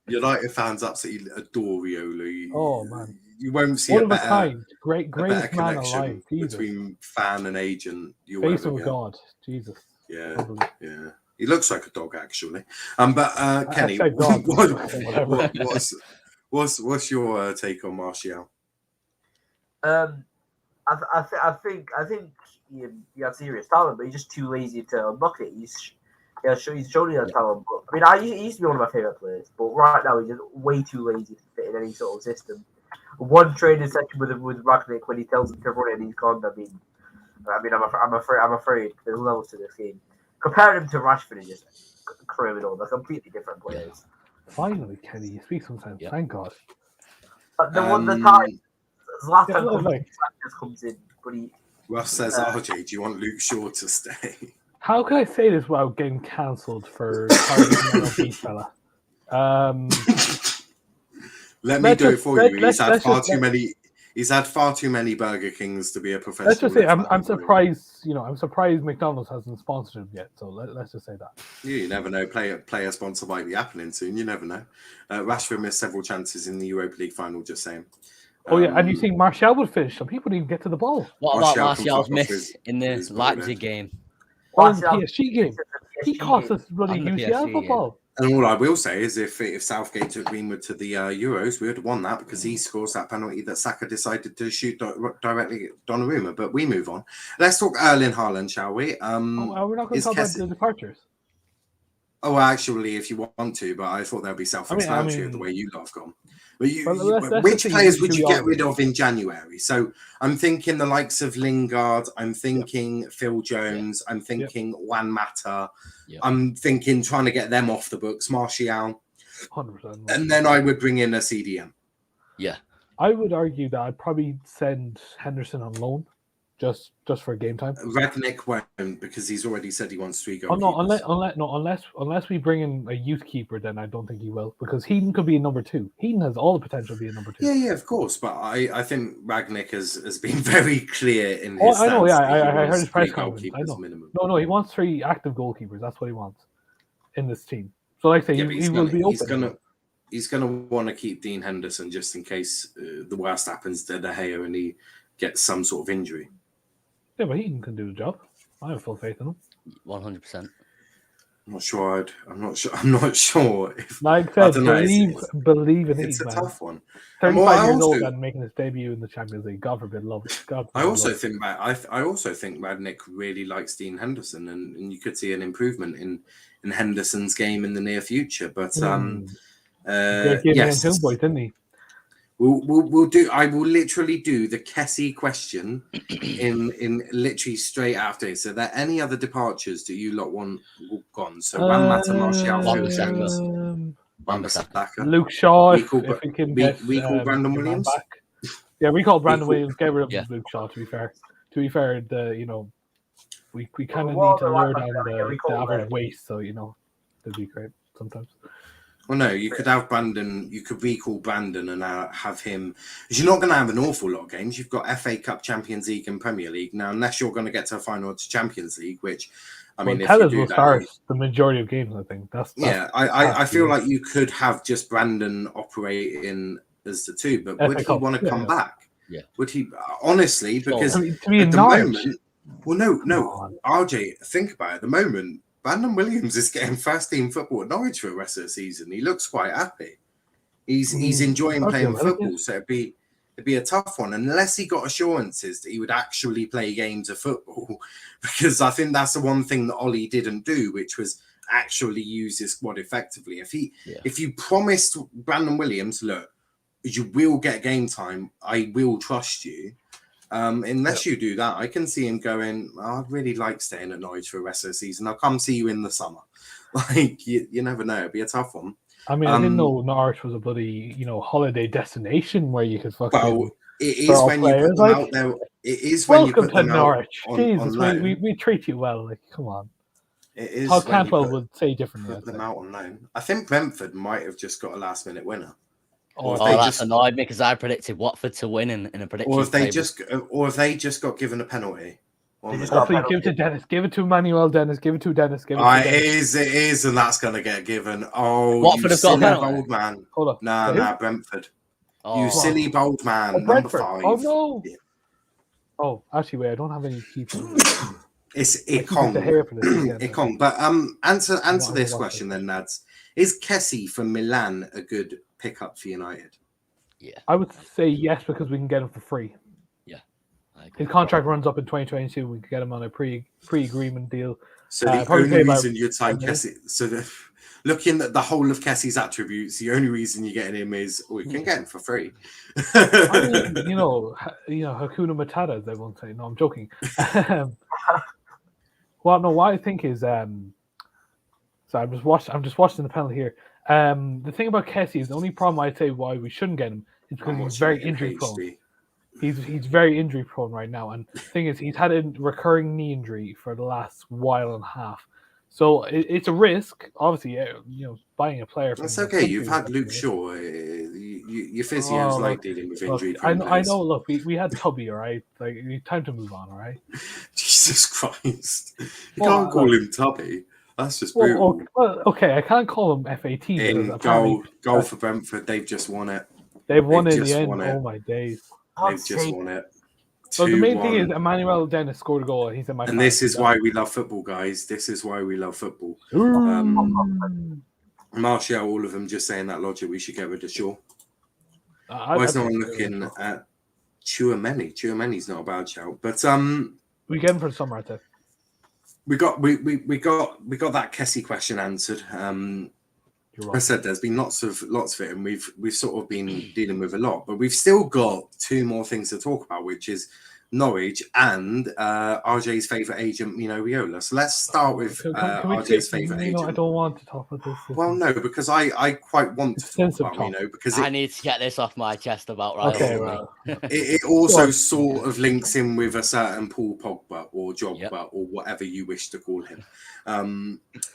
United fans absolutely adore Raiola. Oh man, you won't see one a of better, a kind, greatest man alive. Between fan and agent. Face of God, Jesus. Yeah, yeah. He looks like a dog, actually. But Kenny, what's your take on Martial? I think he has serious talent, but he's just too lazy to unlock it. He's shown he has talent, but I mean, he used to be one of my favorite players, but right now he's just way too lazy to fit in any sort of system. One training session with Ragnick when he tells him to run it and he's gone. I mean, I'm afraid there's levels to this game. Comparing him to Rashford is just criminal. They're completely different players. Finally, Kenny, you speak some sense. Thank God. But the time Zlatan just comes in, but he. Russ says, RJ, do you want Luke Shaw to stay? How can I say this without getting cancelled for beat fella? Let me do it for you. He's had far too many Burger Kings to be a professional. Let's just say I'm surprised. I'm surprised McDonald's hasn't sponsored him yet. So let's just say that. You never know. Player sponsor might be happening soon. You never know. Rashford missed several chances in the Europa League final. Just saying. And you think Martial would finish? Some people didn't even get to the ball. What about Martial's miss in the Leipzig game? Or in the PSG game? He cost us bloody UCL football. And all I will say is if Southgate took Greenwood to the Euros, we would have won that because he scores that penalty that Saka decided to shoot directly at Donnarumma. But we move on. Let's talk Erling Haaland, shall we? We're not going to talk about the departures. Oh, actually, if you want to, but I thought that'd be self-explanatory the way you lot have gone. But which players would you get rid of in January? So I'm thinking the likes of Lingard. I'm thinking Phil Jones. I'm thinking Juan Mata. I'm thinking trying to get them off the books, Martial. 100%. And then I would bring in a CDM. Yeah. I would argue that I'd probably send Henderson on loan. Just for game time. Ragnick won't, because he's already said he wants 3 goalkeepers. Oh no, unless we bring in a youth keeper, then I don't think he will, because Heaton could be a number 2. Heaton has all the potential to be a number 2. Yeah, of course. But I think Ragnick has been very clear in his I know, stance I that he heard wants his press 3 conference. I goalkeepers know. minimum. No, he wants 3 active goalkeepers. That's what he wants in this team. So like I say, he will be open. He's gonna want to keep Dean Henderson just in case the worst happens to De Gea and he gets some sort of injury. Yeah, but Heaton can do the job. I have full faith in him. 100%. I'm not sure. I'm not sure. Like I said, believe in it. It's a tough one. 35 years old and making his debut in the Champions League. God forbid, love it. I also think Ragnick really likes Dean Henderson, and you could see an improvement in Henderson's game in the near future. But yes, boy, didn't he? We'll do. I will literally do the Kessie question in literally straight after. So, are there any other departures that you lot want gone? So, Juan Mata, Martial, Bissaka, Luke Shaw. We call Brandon Williams. Back. Yeah, we call Brandon Williams. Get rid of Luke Shaw. To be fair, we kind of need to lower down the average waste. So that'd be great sometimes. Well, no, you could have Brandon. You could recall Brandon and have him. Because you're not going to have an awful lot of games. You've got FA Cup, Champions League, and Premier League now. Unless you're going to get to a final to Champions League, which I mean, if you do will that, start the majority of games. I think that's I feel like you could have just Brandon operating as the 2, but would he want to come back? Yeah. Would he honestly? Because to be at the moment, well, no, on. RJ, think about it. At the moment, Brandon Williams is getting first team football at Norwich for the rest of the season. He looks quite happy. He's enjoying playing football, so it'd be a tough one unless he got assurances that he would actually play games of football. Because I think that's the one thing that Ollie didn't do, which was actually use his squad effectively. If you promised Brandon Williams, look, you will get game time, I will trust you. Unless you do that, I can see him going, I'd really like staying at Norwich for the rest of the season. I'll come see you in the summer. Like, you never know. It'd be a tough one. I mean, I didn't know Norwich was a bloody, holiday destination where you could fucking... Well, it is when you put them out there. It is when you put them out. Welcome to Norwich. Jesus, we treat you well. Like, come on. It is Paul Cantwell would say differently. Put them out on loan. I think Brentford might have just got a last-minute winner. That's annoyed me because I predicted Watford to win in a prediction. Or if they just got given a penalty. Give it to Dennis. Give it to Manuel Dennis. Give it to Dennis. It is, and that's going to get given. Oh, Watford you have got silly bold man. Hold up. Nah, Brentford. You silly bold man. Number 5. Oh, no. Yeah. Oh, actually, wait, I don't have any people. It's Ikong. Ikong. But answer this question then, lads. Is Kessie from Milan a good pickup for United? Yeah. I would say yes, because we can get him for free. Yeah. His contract runs up in 2022. We can get him on a pre-agreement deal. So the only reason you'd sign Kessie, looking at the whole of Kessie's attributes, the only reason you're getting him is we can get him for free. I mean, Hakuna Matata, as they won't say. No, I'm joking. Well, no, what I think is, so I'm just watching the penalty here. The thing about Kessie is the only problem I'd say why we shouldn't get him is because he's very injury prone. He's very injury prone right now, and the thing is, he's had a recurring knee injury for the last while and a half. So it's a risk, obviously. Buying a player. That's okay. You've had Luke Shaw. Your physios like dealing with injury. I know. Look, we had Tubby. All right, like time to move on. All right. Jesus Christ! You can't call him Tubby. That's just brutal. Okay, I can't call him FAT. In goal for Brentford, they've just won it. They've won in the end. Oh my days! They've just won it. So the main thing is Emmanuel Dennis scored a goal. He's in my. And this is why we love football, guys. This is why we love football. Martial, all of them just saying that logic. We should get rid of Shaw. Why is no one looking at Chouameni? Chouameni's not a bad shout, but we get him for the summer, I think. we got that Kessie question answered. I said there's been lots of it, and we've sort of been dealing with a lot, but we've still got two more things to talk about, which is Norwich and RJ's favourite agent, Mino Raiola. So let's start with RJ's favourite agent. I don't want to talk about this. Well, no, because I quite want to talk about Mino, because I need to get this off my chest about Raiola. Okay, well. It also sort of links in with a certain Paul Pogba or Jogba or whatever you wish to call him,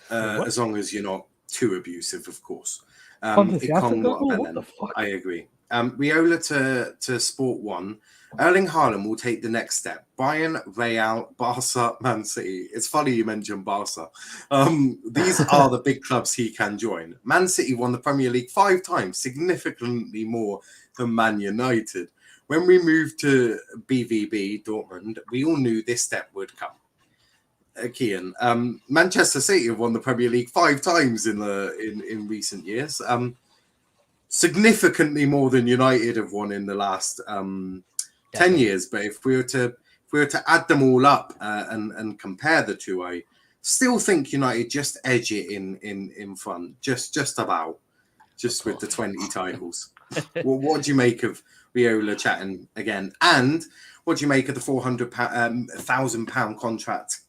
as long as you're not too abusive, of course. What the fuck? I agree. Raiola to Sport 1. Erling Haaland will take the next step. Bayern, Real, Barca, Man City. It's funny you mentioned Barca. These are the big clubs he can join. Man City won the Premier League 5 times, significantly more than Man United. When we moved to BVB, Dortmund, we all knew this step would come. Cian, Manchester City have won the Premier League 5 times in recent years. Significantly more than United have won in the last 10 years. But if we were to add them all up and compare the two, I still think United just edge it in front, just about, with the 20 titles. Well, what do you make of Raiola chatting again? And what do you make of the £400,000 contract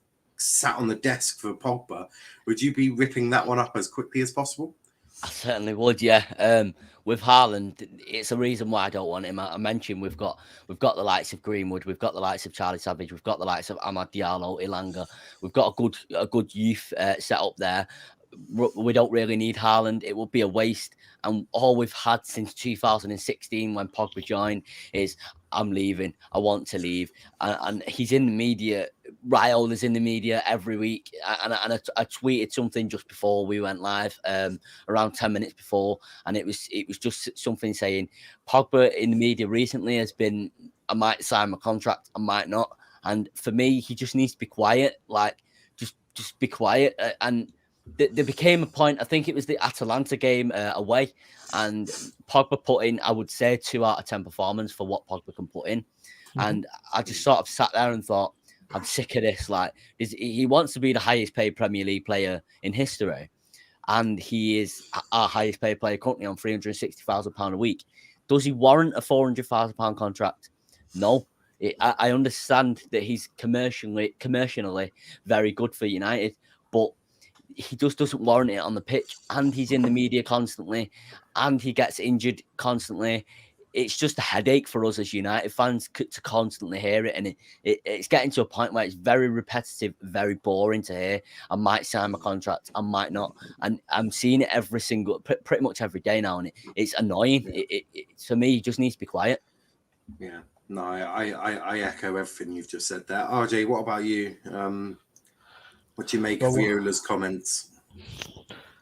sat on the desk for Pogba? Would you be ripping that one up as quickly as possible? I certainly would, yeah. With Haaland, it's a reason why I don't want him. I mentioned we've got the likes of Greenwood, we've got the likes of Charlie Savage, we've got the likes of Amad Diallo, Ilanga. We've got a good youth set up there. We don't really need Haaland. It would be a waste. And all we've had since 2016 when Pogba joined is, I'm leaving. I want to leave. And he's in the media. Raiola's in the media every week. And I tweeted something just before we went live, around 10 minutes before. And it was just something saying, Pogba in the media recently has been, I might sign my contract, I might not. And for me, he just needs to be quiet. Like, just be quiet. And there became a point, I think it was the Atalanta game away, and Pogba put in, I would say, 2 out of 10 performance for what Pogba can put in. Mm-hmm. And I just sort of sat there and thought, I'm sick of this. Like, he wants to be the highest paid Premier League player in history, and he is our highest paid player currently on £360,000 a week. Does he warrant a £400,000 contract? No. I understand that he's commercially very good for United, but he just doesn't warrant it on the pitch, and he's in the media constantly, and he gets injured constantly. It's just a headache for us as United fans to constantly hear it, and it's getting to a point where it's very repetitive, very boring to hear. I might sign my contract, I might not, and I'm seeing it pretty much every day now, and it's annoying. It for me, he just needs to be quiet. Yeah, no, I echo everything you've just said there. RJ, what about you? What do you make of Raiola's comments?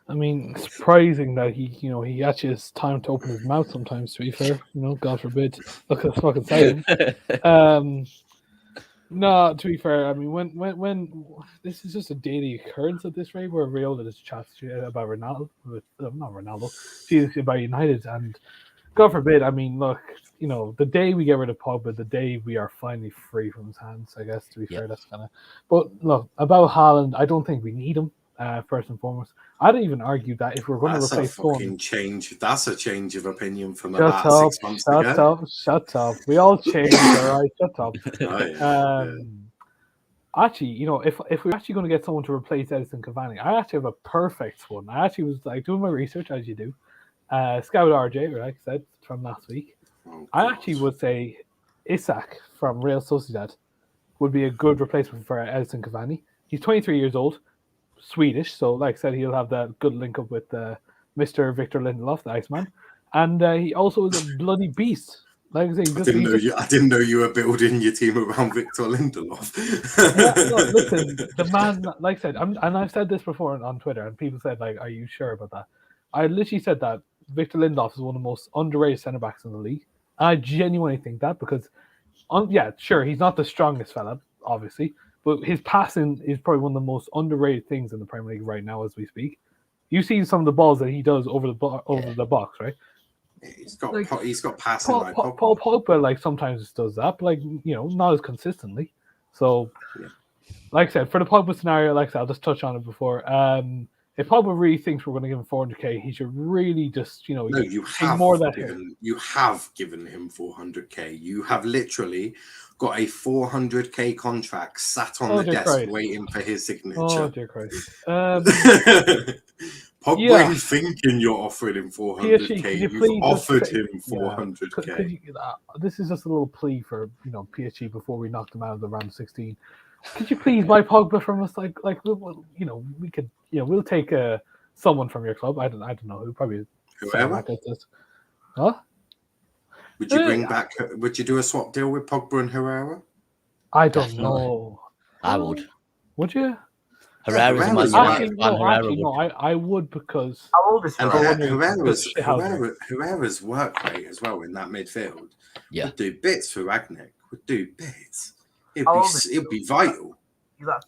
I mean, surprising that he actually has time to open his mouth sometimes, to be fair. God forbid. Look at fucking saying. No, to be fair, I mean, when this is just a daily occurrence at this rate, where Raiola just chats about Ronaldo, not Ronaldo, about United, and God forbid, I mean, look, the day we get rid of Pogba, the day we are finally free from his hands, I guess, to be fair, that's kind of... But look, about Haaland, I don't think we need him, first and foremost. I'd even argue that if we're going to replace change. That's a change of opinion from about 6 months ago. Shut up. We all change, all right? Shut up. Actually, if we're actually going to get someone to replace Edison Cavani, I actually have a perfect one. I actually was doing my research, as you do. Scout RJ, like I said, from last week. I actually would say Isak from Real Sociedad would be a good replacement for Edison Cavani. He's 23 years old, Swedish, so like I said, he'll have that good link up with Mr. Victor Lindelof, the Iceman, and he also is a bloody beast. Like I say, I didn't know you were building your team around Victor Lindelof. Listen, the man, like I said, and I've said this before on Twitter, and people said, like, "Are you sure about that?" I literally said that Victor Lindelof is one of the most underrated centre backs in the league. I genuinely think that because, sure, he's not the strongest fella, obviously, but his passing is probably one of the most underrated things in the Premier League right now as we speak. You see some of the balls that he does over the box, right? He's got passing like Paul Pogba, like sometimes does that, but like not as consistently. So, like I said, for the Pogba scenario, like I said, I'll just touch on it before. If Pogba really thinks we're going to give him 400k, he should really just, No, you have given him 400k. You have literally got a 400k contract sat on the desk waiting for his signature. Oh dear Christ! Pogba is thinking you're offering him 400k. You've offered him 400k. This is just a little plea for PSG before we knock them out of the round of 16. Could you please buy Pogba from us? Like we could, we'll take someone from your club. I don't know who, probably whoever. Huh? Would you bring back? Would you do a swap deal with Pogba and Herrera? I don't know. I would. Would you? Herrera's I would, because how old is Herrera's work rate as well in that midfield. Yeah, would do bits for Ragnick. Would do bits. It'd be vital.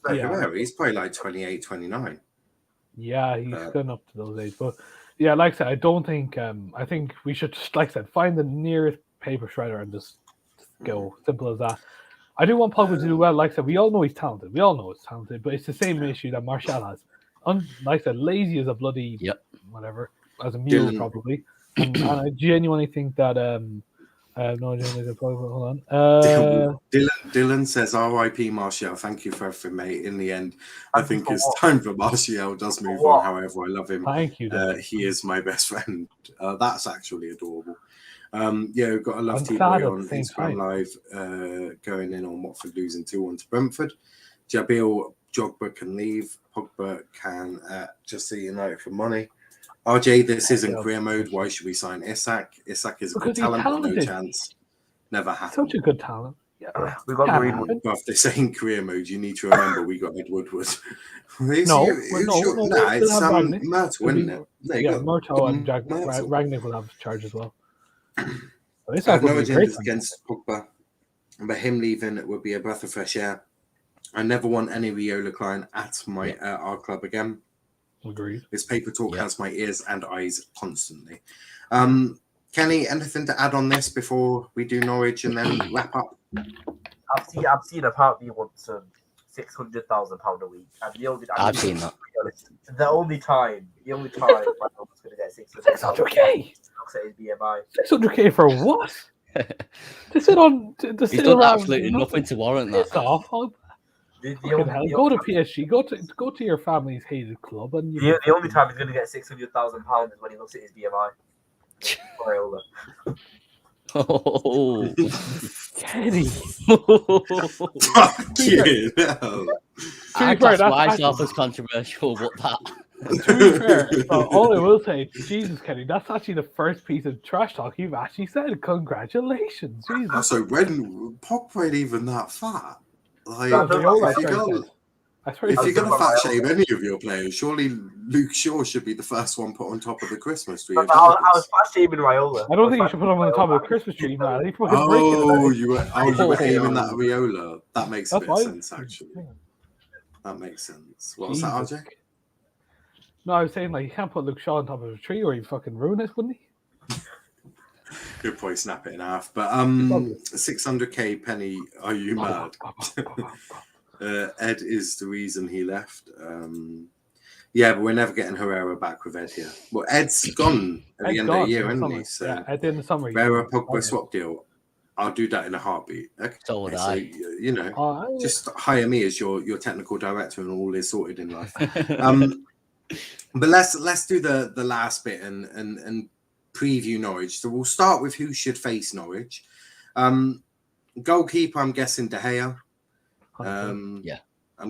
Herrera, he's probably like 28, 29. Yeah, he's gone up to those ages. But yeah, like I said, I don't think. I think we should just, like I said, find the nearest paper shredder and just go. Simple as that. I do want Pogba to do well. Like I said, we all know he's talented. But it's the same issue that Martial has. Like I said, lazy as a bloody whatever, as a mule probably. And I genuinely think that hold on. Dylan says, "R.I.P. Martial. Thank you for everything, mate. In the end, I think it's time for Martial does move on. However, I love him. Thank you. He is my best friend. That's actually adorable. We've got a love T-Boy on Instagram Live going in on Watford losing 2-1 to Brentford. Jabil Jogba can leave. Pogba can just see United for money. RJ, this isn't career mode. Why should we sign Isak? Isak is a good talent, but no chance. Never happened. Such a good talent. Yeah, we got Greenwood. But if they're saying career mode, you need to remember we got Ed Woodward. It's Myrtle, isn't it? Myrtle and Ragnick will have charge as well. I have no agendas against Pogba, but him leaving would be a breath of fresh air. I never want any Riola client at our club again. Agreed. This paper talk has my ears and eyes constantly. Kenny, anything to add on this before we do Norwich and then wrap up? I've seen apparently wants £600,000 a week. And I've seen that. The only time my was going to get 600k. Looks at his BMI. 600k for what? To sit on. He's done absolutely nothing to warrant that. Go to PSG. Go to your family's hated club, and the only time he's going to get £600,000 is when he looks at his BMI. Oh, Kenny! Fuck you! I class myself as controversial, but that. To be fair, all I will say, Jesus, Kenny, that's actually the first piece of trash talk you've actually said. Congratulations, Jesus. So when Pogba ain't even that fat. Like, if you're going to fat shame any of your players, surely Luke Shaw should be the first one put on top of the Christmas tree. I was fat shaming Raiola. I don't think you should put him on the top of the Christmas tree, man. You were aiming that Raiola. That makes a bit of sense, actually. That makes sense. What was that, RJ? No, I was saying, like, you can't put Luke Shaw on top of a tree or he'd fucking ruin it, wouldn't he? He'll probably snap it in half. But 600k Penny, are you mad? Ed is the reason he left. But we're never getting Herrera back with Ed here. Well, Ed's gone at the end of the year, isn't he? So at the end of the summer. Herrera Pogba swap deal. I'll do that in a heartbeat. Okay. So would I. Just hire me as your technical director and all is sorted in life. But let's do the last bit and preview Norwich. So we'll start with who should face Norwich. Goalkeeper, I'm guessing De Gea. I'm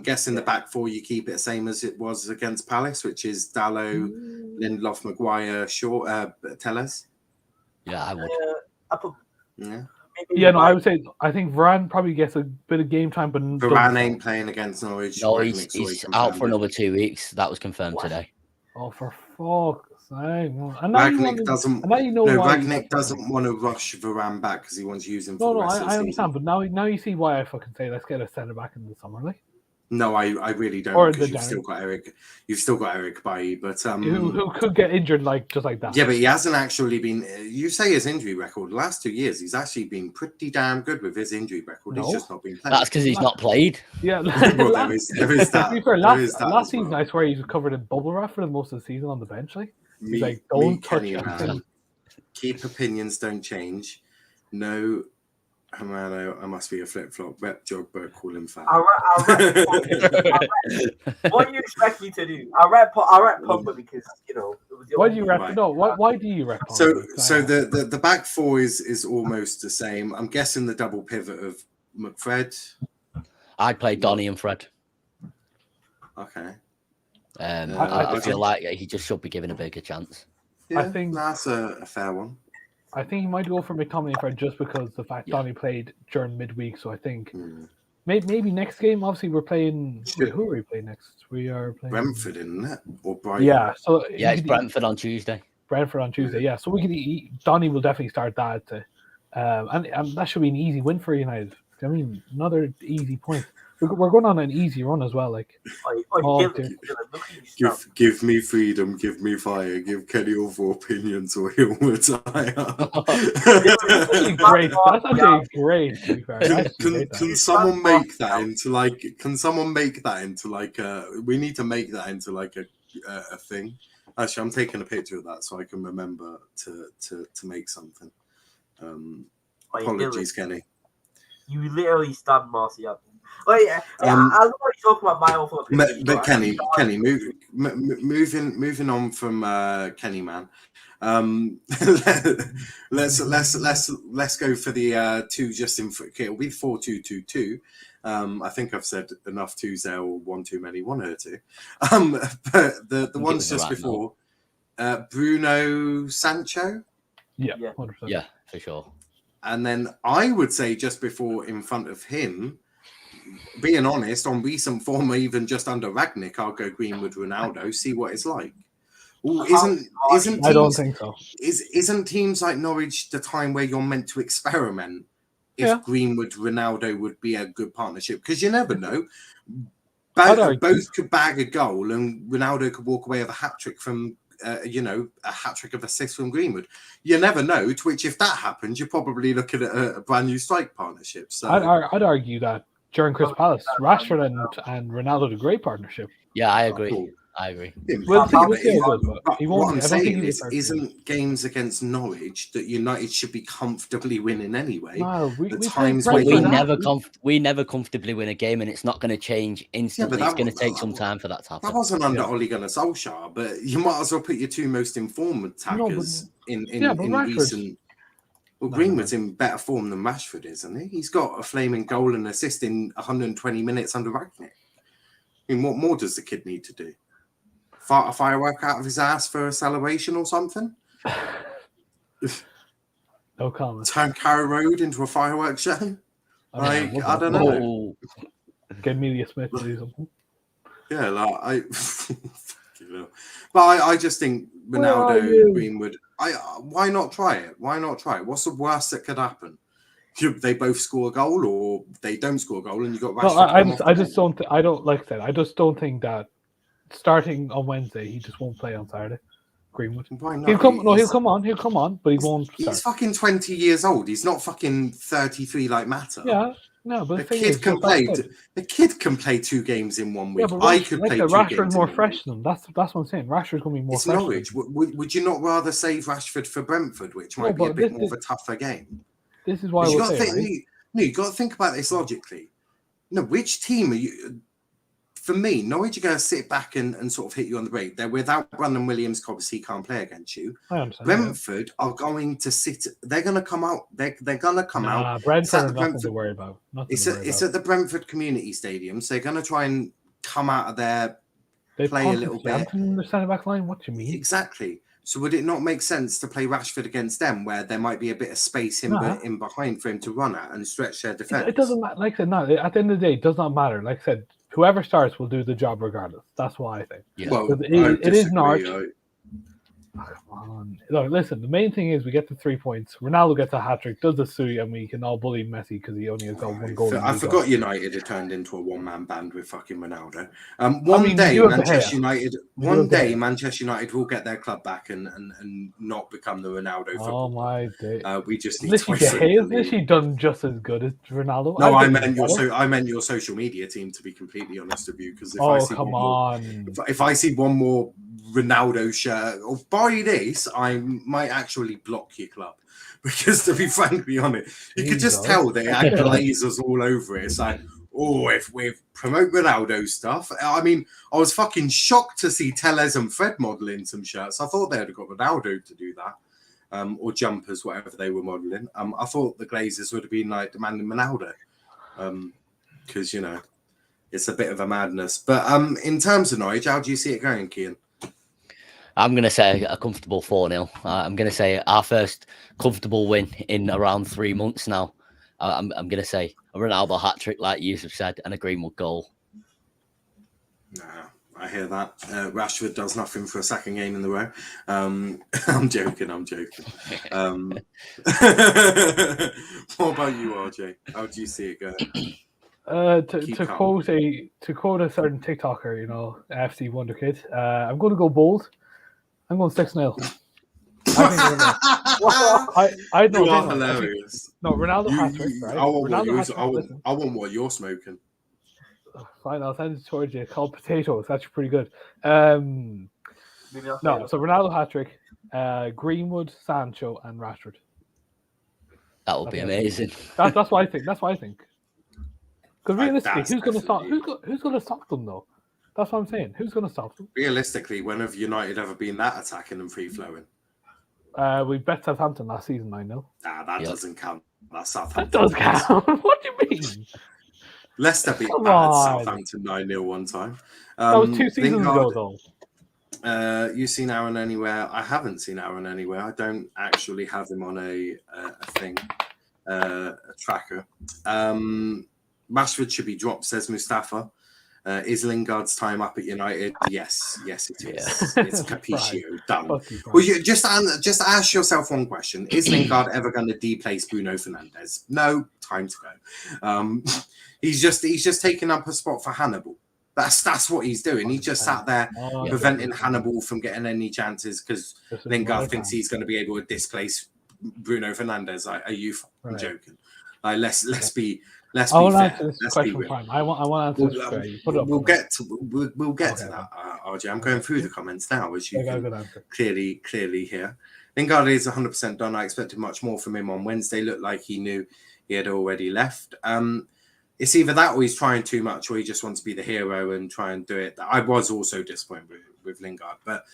guessing the back four you keep it the same as it was against Palace, which is Dalot, Lindelof, Maguire, Shaw, Tellez. Yeah, I would. I would say I think Varane probably gets a bit of game time, but Varane ain't playing against Norwich. No, he's out for another 2 weeks. That was confirmed today. Oh, for fuck's sake! Ragnick doesn't want to rush Varane back because he wants to use him for the rest of the season. I understand, but now you see why I fucking say let's get a centre back in the summer, like. No, I really don't. Or Because the you've still got Eric Bailly, but who could get injured just like that. Yeah, but he hasn't actually been. You say his injury record. The last 2 years, he's actually been pretty damn good with his injury record. No. He's just not been playing. That's because he's not played. Yeah, Well, there is that. To be fair, There is that last as season, well. I swear he was covered in bubble wrap for the most of the season on the bench. Like he's like, Me, don't touch Kenny, anything. man. Keep opinions don't change. No, Hermano, I must be a flip flop. Rep Jogberg, call him fat. What do you expect me to do? I rep Pogba because it was the Why do you only- rep? Right. No, why do you rep? So Pogba? the back four is almost the same. I'm guessing the double pivot of McFred. I'd play Donny and Fred. Okay. I feel like he just should be given a bigger chance. Yeah, I think that's a fair one. I think he might go for McTominay and Fred just because the fact Donny played during midweek. So I think maybe next game. Obviously, we're playing. Wait, who are we playing next? We are playing Brentford, isn't it? Or Brighton? Yeah. So Yeah, it's Brentford on Tuesday. Brentford on Tuesday. Yeah. So we could. Donny will definitely start that. And that should be an easy win for United. I mean, another easy point. We're going on an easy run as well. Like, Give me freedom, give me fire, give Kenny all 4 opinions or he'll retire. great. That's actually great. To be fair. Can someone make that into like? Can someone make that into like a? We need to make that into like a thing. Actually, I'm taking a picture of that so I can remember to make something. Apologies, Kenny. You literally stunned Martial. Oh yeah, I love what you talk about my awful opinion. But Kenny, moving on from Kenny, man. Let's go for the 2 just in. It'll be 4-2-2-2. I think I've said enough 2s there, or 1 too many, 1 or 2. But the ones just before, Bruno Sancho. Yeah, 100%. Yeah, for sure. And then I would say just before, in front of him, being honest, on recent form, even just under Ragnick, I'll go Greenwood, Ronaldo, see what it's like. Ooh, isn't I don't think so. Isn't teams like Norwich the time where you're meant to experiment if Greenwood, Ronaldo would be a good partnership? Because you never know. Both could bag a goal and Ronaldo could walk away with a hat-trick from a hat-trick of assists from Greenwood. You never know, to which if that happens, you're probably looking at a brand new strike partnership. So I'd argue that during Crystal Palace, Rashford and Ronaldo had a great partnership. Yeah, I agree. Cool. I agree. What I'm saying is, isn't games against Norwich that United should be comfortably winning anyway? No, we never comfortably win a game, and it's not going to change instantly. It's going to take some time for that to happen. That wasn't under Ole Gunnar Solskjaer, but you might as well put your 2 most informed attackers in recent. Well, Greenwood's in better form than Rashford, isn't he? He's got a flaming goal and assist in 120 minutes under Ragnick. I mean, what more does the kid need to do? Fart a firework out of his ass for a celebration or something? No comment. Turn Carrow Road into a fireworks show? I don't know. Get Amelia Smith to do something. Yeah, like But I just think Ronaldo, Greenwood. Why not try it? Why not try it? What's the worst that could happen? They both score a goal, or they don't score a goal, and you got Rashford. I just don't. I don't like that. I just don't think that starting on Wednesday, he just won't play on Saturday. Greenwood. Why not? He'll come on, but he won't start. He's fucking 20 years old. He's not fucking 33 like Mata. Yeah, no, but the kid can play 2 games in 1 week. Yeah, I could play 2 games. Rashford's more fresh than him. That's what I'm saying. Rashford's going to be more fresh. Norwich. Would you not rather save Rashford for Brentford, which might be a bit more of a tougher game? This is why you got to think about this logically. No, which team are you? For me, Norwich are going to sit back and sort of hit you on the break. They're without Brandon Williams, because he can't play against you. I understand. Brentford are going to sit. They're going to come out. They're going to come out. Brentford, nothing to worry about. It's at the Brentford Community Stadium, so they're going to try and come out of there, play a little bit. The centre back line. What do you mean? Exactly. So would it not make sense to play Rashford against them, where there might be a bit of space in behind for him to run at and stretch their defence? It doesn't matter. Like I said, no. At the end of the day, it does not matter. Like I said, whoever starts will do the job regardless. That's what I think. Yeah. Well, it is Norwich. Come on. Look, listen, the main thing is we get the 3 points. Ronaldo gets a hat-trick, does the Sui, and we can all bully Messi because he only has got one goal. I forgot United had turned into a one-man band with fucking Ronaldo. One day Manchester United will get their club back and not become the Ronaldo football. Oh my day! We just need to has literally done just as good as Ronaldo. No, I meant your social media team, to be completely honest with you, because if I see one more Ronaldo shirt or buy this, I might actually block your club. Because to be frankly honest, you could just tell they had glazers all over it. It's like, if we promote Ronaldo stuff. I mean, I was fucking shocked to see Tellez and Fred modelling some shirts. I thought they'd have got Ronaldo to do that. Or jumpers, whatever they were modelling. I thought the glazers would have been like demanding Ronaldo. Because, it's a bit of a madness. But in terms of Norwich, how do you see it going, Cian? I'm going to say a comfortable 4-0. I'm going to say our first comfortable win in around 3 months now. I'm going to say a Ronaldo hat-trick, like Yusuf said, and a Greenwood goal. Nah, I hear that. Rashford does nothing for a second game in the row. I'm joking. What about you, RJ? How do you see it going? To quote a certain TikToker, FC Wonder Kid, I'm going to go bold. I'm going 6-0. I know. You are hilarious. No, Ronaldo hat-trick, right? I want what you're smoking. Fine, I'll send it towards you. It's called Potato. It's actually pretty good. So Ronaldo hat-trick, Greenwood, Sancho, and Rashford. That would be amazing. That's what I think. Because realistically, who's going to stop them though? That's what I'm saying. Who's going to stop them? Realistically, when have United ever been that attacking and free-flowing? We bet Southampton last season, 9-0. That doesn't count. That's Southampton. That does count. What do you mean? Leicester beat Southampton 9-0 one time. That was 2 seasons ago, though. You've seen Aaron anywhere? I haven't seen Aaron anywhere. I don't actually have him on a tracker. Rashford should be dropped, says Mustafa. Is Lingard's time up at United? Yes, it is. Yeah. It's Capiccio, done. Well, you just ask yourself one question: is Lingard ever going to displace Bruno Fernandes? No, time to go. He's just taking up a spot for Hannibal. That's what he's doing. He just sat there preventing Hannibal from getting any chances because Lingard thinks he's going to be able to displace Bruno Fernandes. Are you joking? Let's be. Let's be fair. Let's be real. I want to answer this. We'll get to that, RJ. I'm going through the comments now, as you can clearly hear. Lingard is 100% done. I expected much more from him on Wednesday. Looked like he knew he had already left. It's either that or he's trying too much, or he just wants to be the hero and try and do it. I was also disappointed with Lingard. But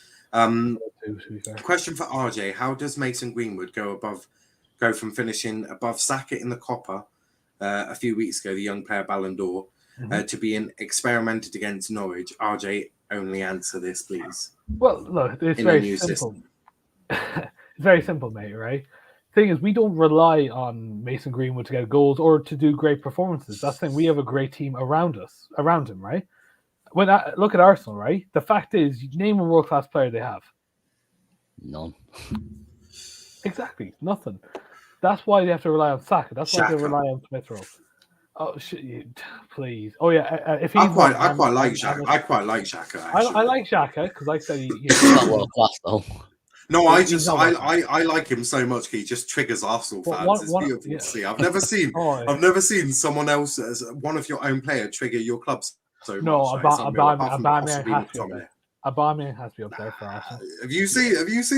question for RJ: how does Mason Greenwood go from finishing above Saka in the Copper a few weeks ago, the young player Ballon d'Or, to being experimented against Norwich? RJ, only answer this, please. Well, look, it's very simple. It's very simple, mate, right? Thing is, we don't rely on Mason Greenwood to get goals or to do great performances. That's the thing. We have a great team around him, right? Look at Arsenal, right? The fact is, name a world-class player they have. None. Exactly, nothing. That's why they have to rely on Saka. That's why they rely on Smith Rowe. Oh shit! Please. Oh yeah. If I quite like Xhaka. I quite like Xhaka. I like Xhaka because, like I said, he's not world class though. No, I like him so much. He just triggers Arsenal fans. It's beautiful to see. I've never seen someone else as one of your own player trigger your clubs so much. Aubameyang has to be up there for Arsenal. Have you seen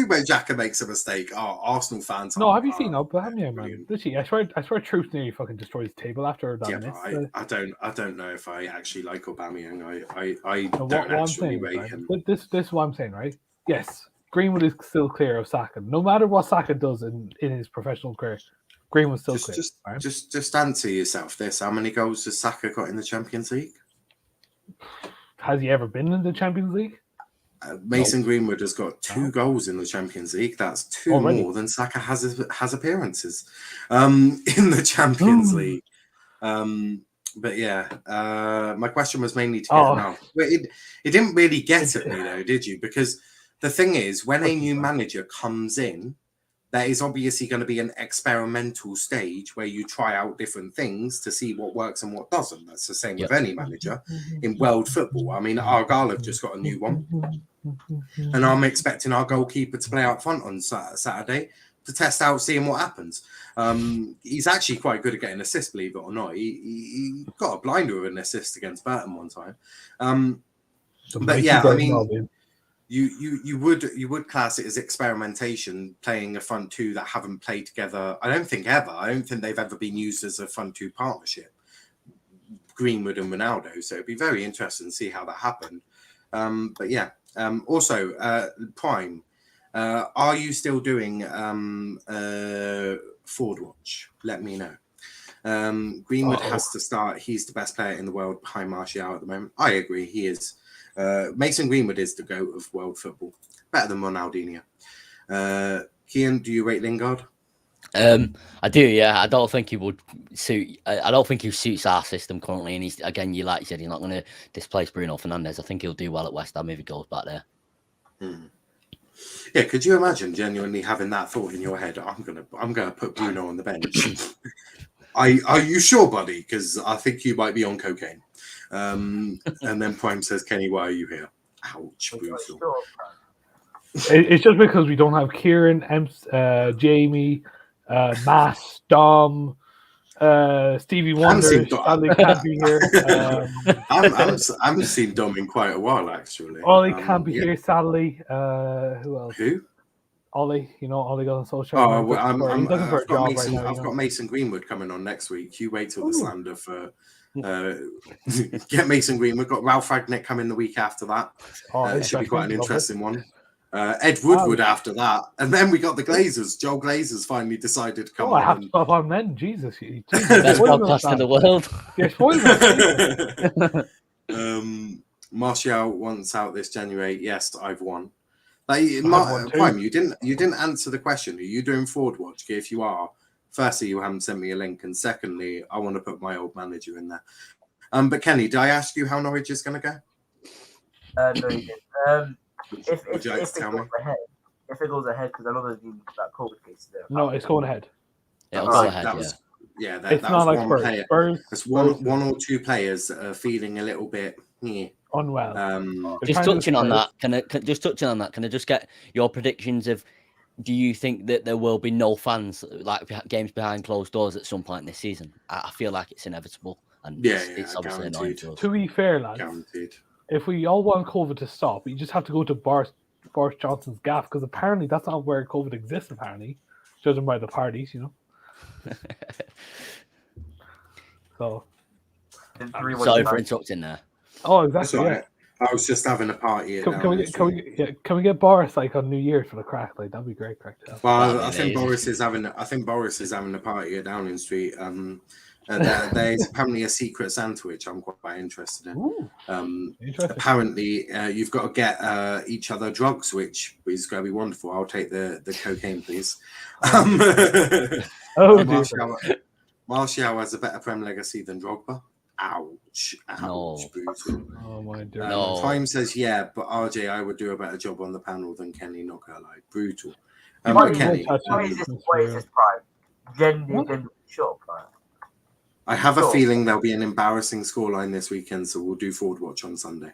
where Xhaka makes a mistake? Arsenal fans. No, have you seen Aubameyang, man? Literally, I swear Truth nearly fucking destroys the table after that. Yeah, I don't know if I actually like Aubameyang. I don't actually rate him. This is what I'm saying, right? Yes, Greenwood is still clear of Saka. No matter what Saka does in his professional career, Greenwood's still clear. Just answer yourself this: how many goals has Saka got in the Champions League? Has he ever been in the Champions League? Mason Greenwood has got 2 goals in the Champions League. That's 2 more than Saka has appearances in the Champions League. But yeah, my question was mainly to get him out. But it didn't really get at me though, did you? Because the thing is, when a new manager comes in, there is obviously going to be an experimental stage where you try out different things to see what works and what doesn't. That's the same with any manager in world football. I mean, Argyle have just got a new one, and I'm expecting our goalkeeper to play out front on Saturday to test out, seeing what happens. He's actually quite good at getting assists, believe it or not. He got a blinder with an assist against Burton one time. But yeah, I mean, you would class it as experimentation, playing a front two that haven't played together. I don't think they've ever been used as a front two partnership, Greenwood and Ronaldo. So it'd be very interesting to see how that happened. But yeah, also Prime. Are you still doing Forward Watch? Let me know. Greenwood has to start. He's the best player in the world behind Martial at the moment. I agree, he is. Mason Greenwood is the GOAT of world football. Better than Ronaldinho. Cian, do you rate Lingard? I do, yeah. I don't think he would suit. I don't think he suits our system currently. And he's, again, you like you said, he's not going to displace Bruno Fernandes. I think he'll do well at West Ham if he goes back there. Yeah, could you imagine genuinely having that thought in your head? I'm gonna put Bruno on the bench. Are you sure, buddy? Because I think you might be on cocaine. And then Prime says, Kenny, why are you here? Ouch, brutal. It's just because we don't have Kieran, Jamie, Mass, Dom, Stevie Wonder. Sadly can't be here. I haven't seen Dom in quite a while, actually. Ollie can't be here, sadly. Who else? Who? Ollie, Ollie got on social. Oh, well, I've got Mason Greenwood coming on next week. You wait till the slander for get Mason Greenwood. Got Ralph Ragnick coming the week after that. It should be quite an interesting one. Ed Woodward after that, and then we got the Glazers. Joel Glazers finally decided to come on. I have to stop on men. Jesus. Best podcast in the world. Martial wants out this January. Yes, I've won. Prime, you didn't answer the question. Are you doing Forward Watch? If you are, firstly, you haven't sent me a link, and secondly, I want to put my old manager in there. But Kenny, did I ask you how Norwich is going to go? No, you didn't. If it goes ahead, because I know there's been that COVID case there. No, it's going ahead. It'll go ahead. It's not like one player. Spurs. It's one or two players that are feeling a little bit unwell. Just touching on that, can I just get your predictions of? Do you think that there will be no fans, like games behind closed doors, at some point this season? I feel like it's inevitable, and it's obviously annoying to us. To be fair, lads, guaranteed. If we all want COVID to stop, you just have to go to Boris Johnson's gaff, because apparently that's not where COVID exists. Apparently, judging by the parties, So, sorry for interrupting there. Oh, exactly. Yeah. I was just having a party. Can we get Boris on New Year's for the crack? Like, that'd be great, crack. Well, I think Boris is having a party at Downing Street. There's apparently a secret Santa, which I'm quite interested in. Apparently, you've got to get each other drugs, which is going to be wonderful. I'll take the cocaine, please. Martial has a better Prem legacy than Drogba. Ouch. No. Brutal. Oh my God. No. Time says, yeah, but RJ, I would do a better job on the panel than Kenny, not gonna lie. Brutal. Kenny, what is this Prime? Genuinely short, Prime. I have a feeling there'll be an embarrassing scoreline this weekend, so we'll do Forward Watch on Sunday.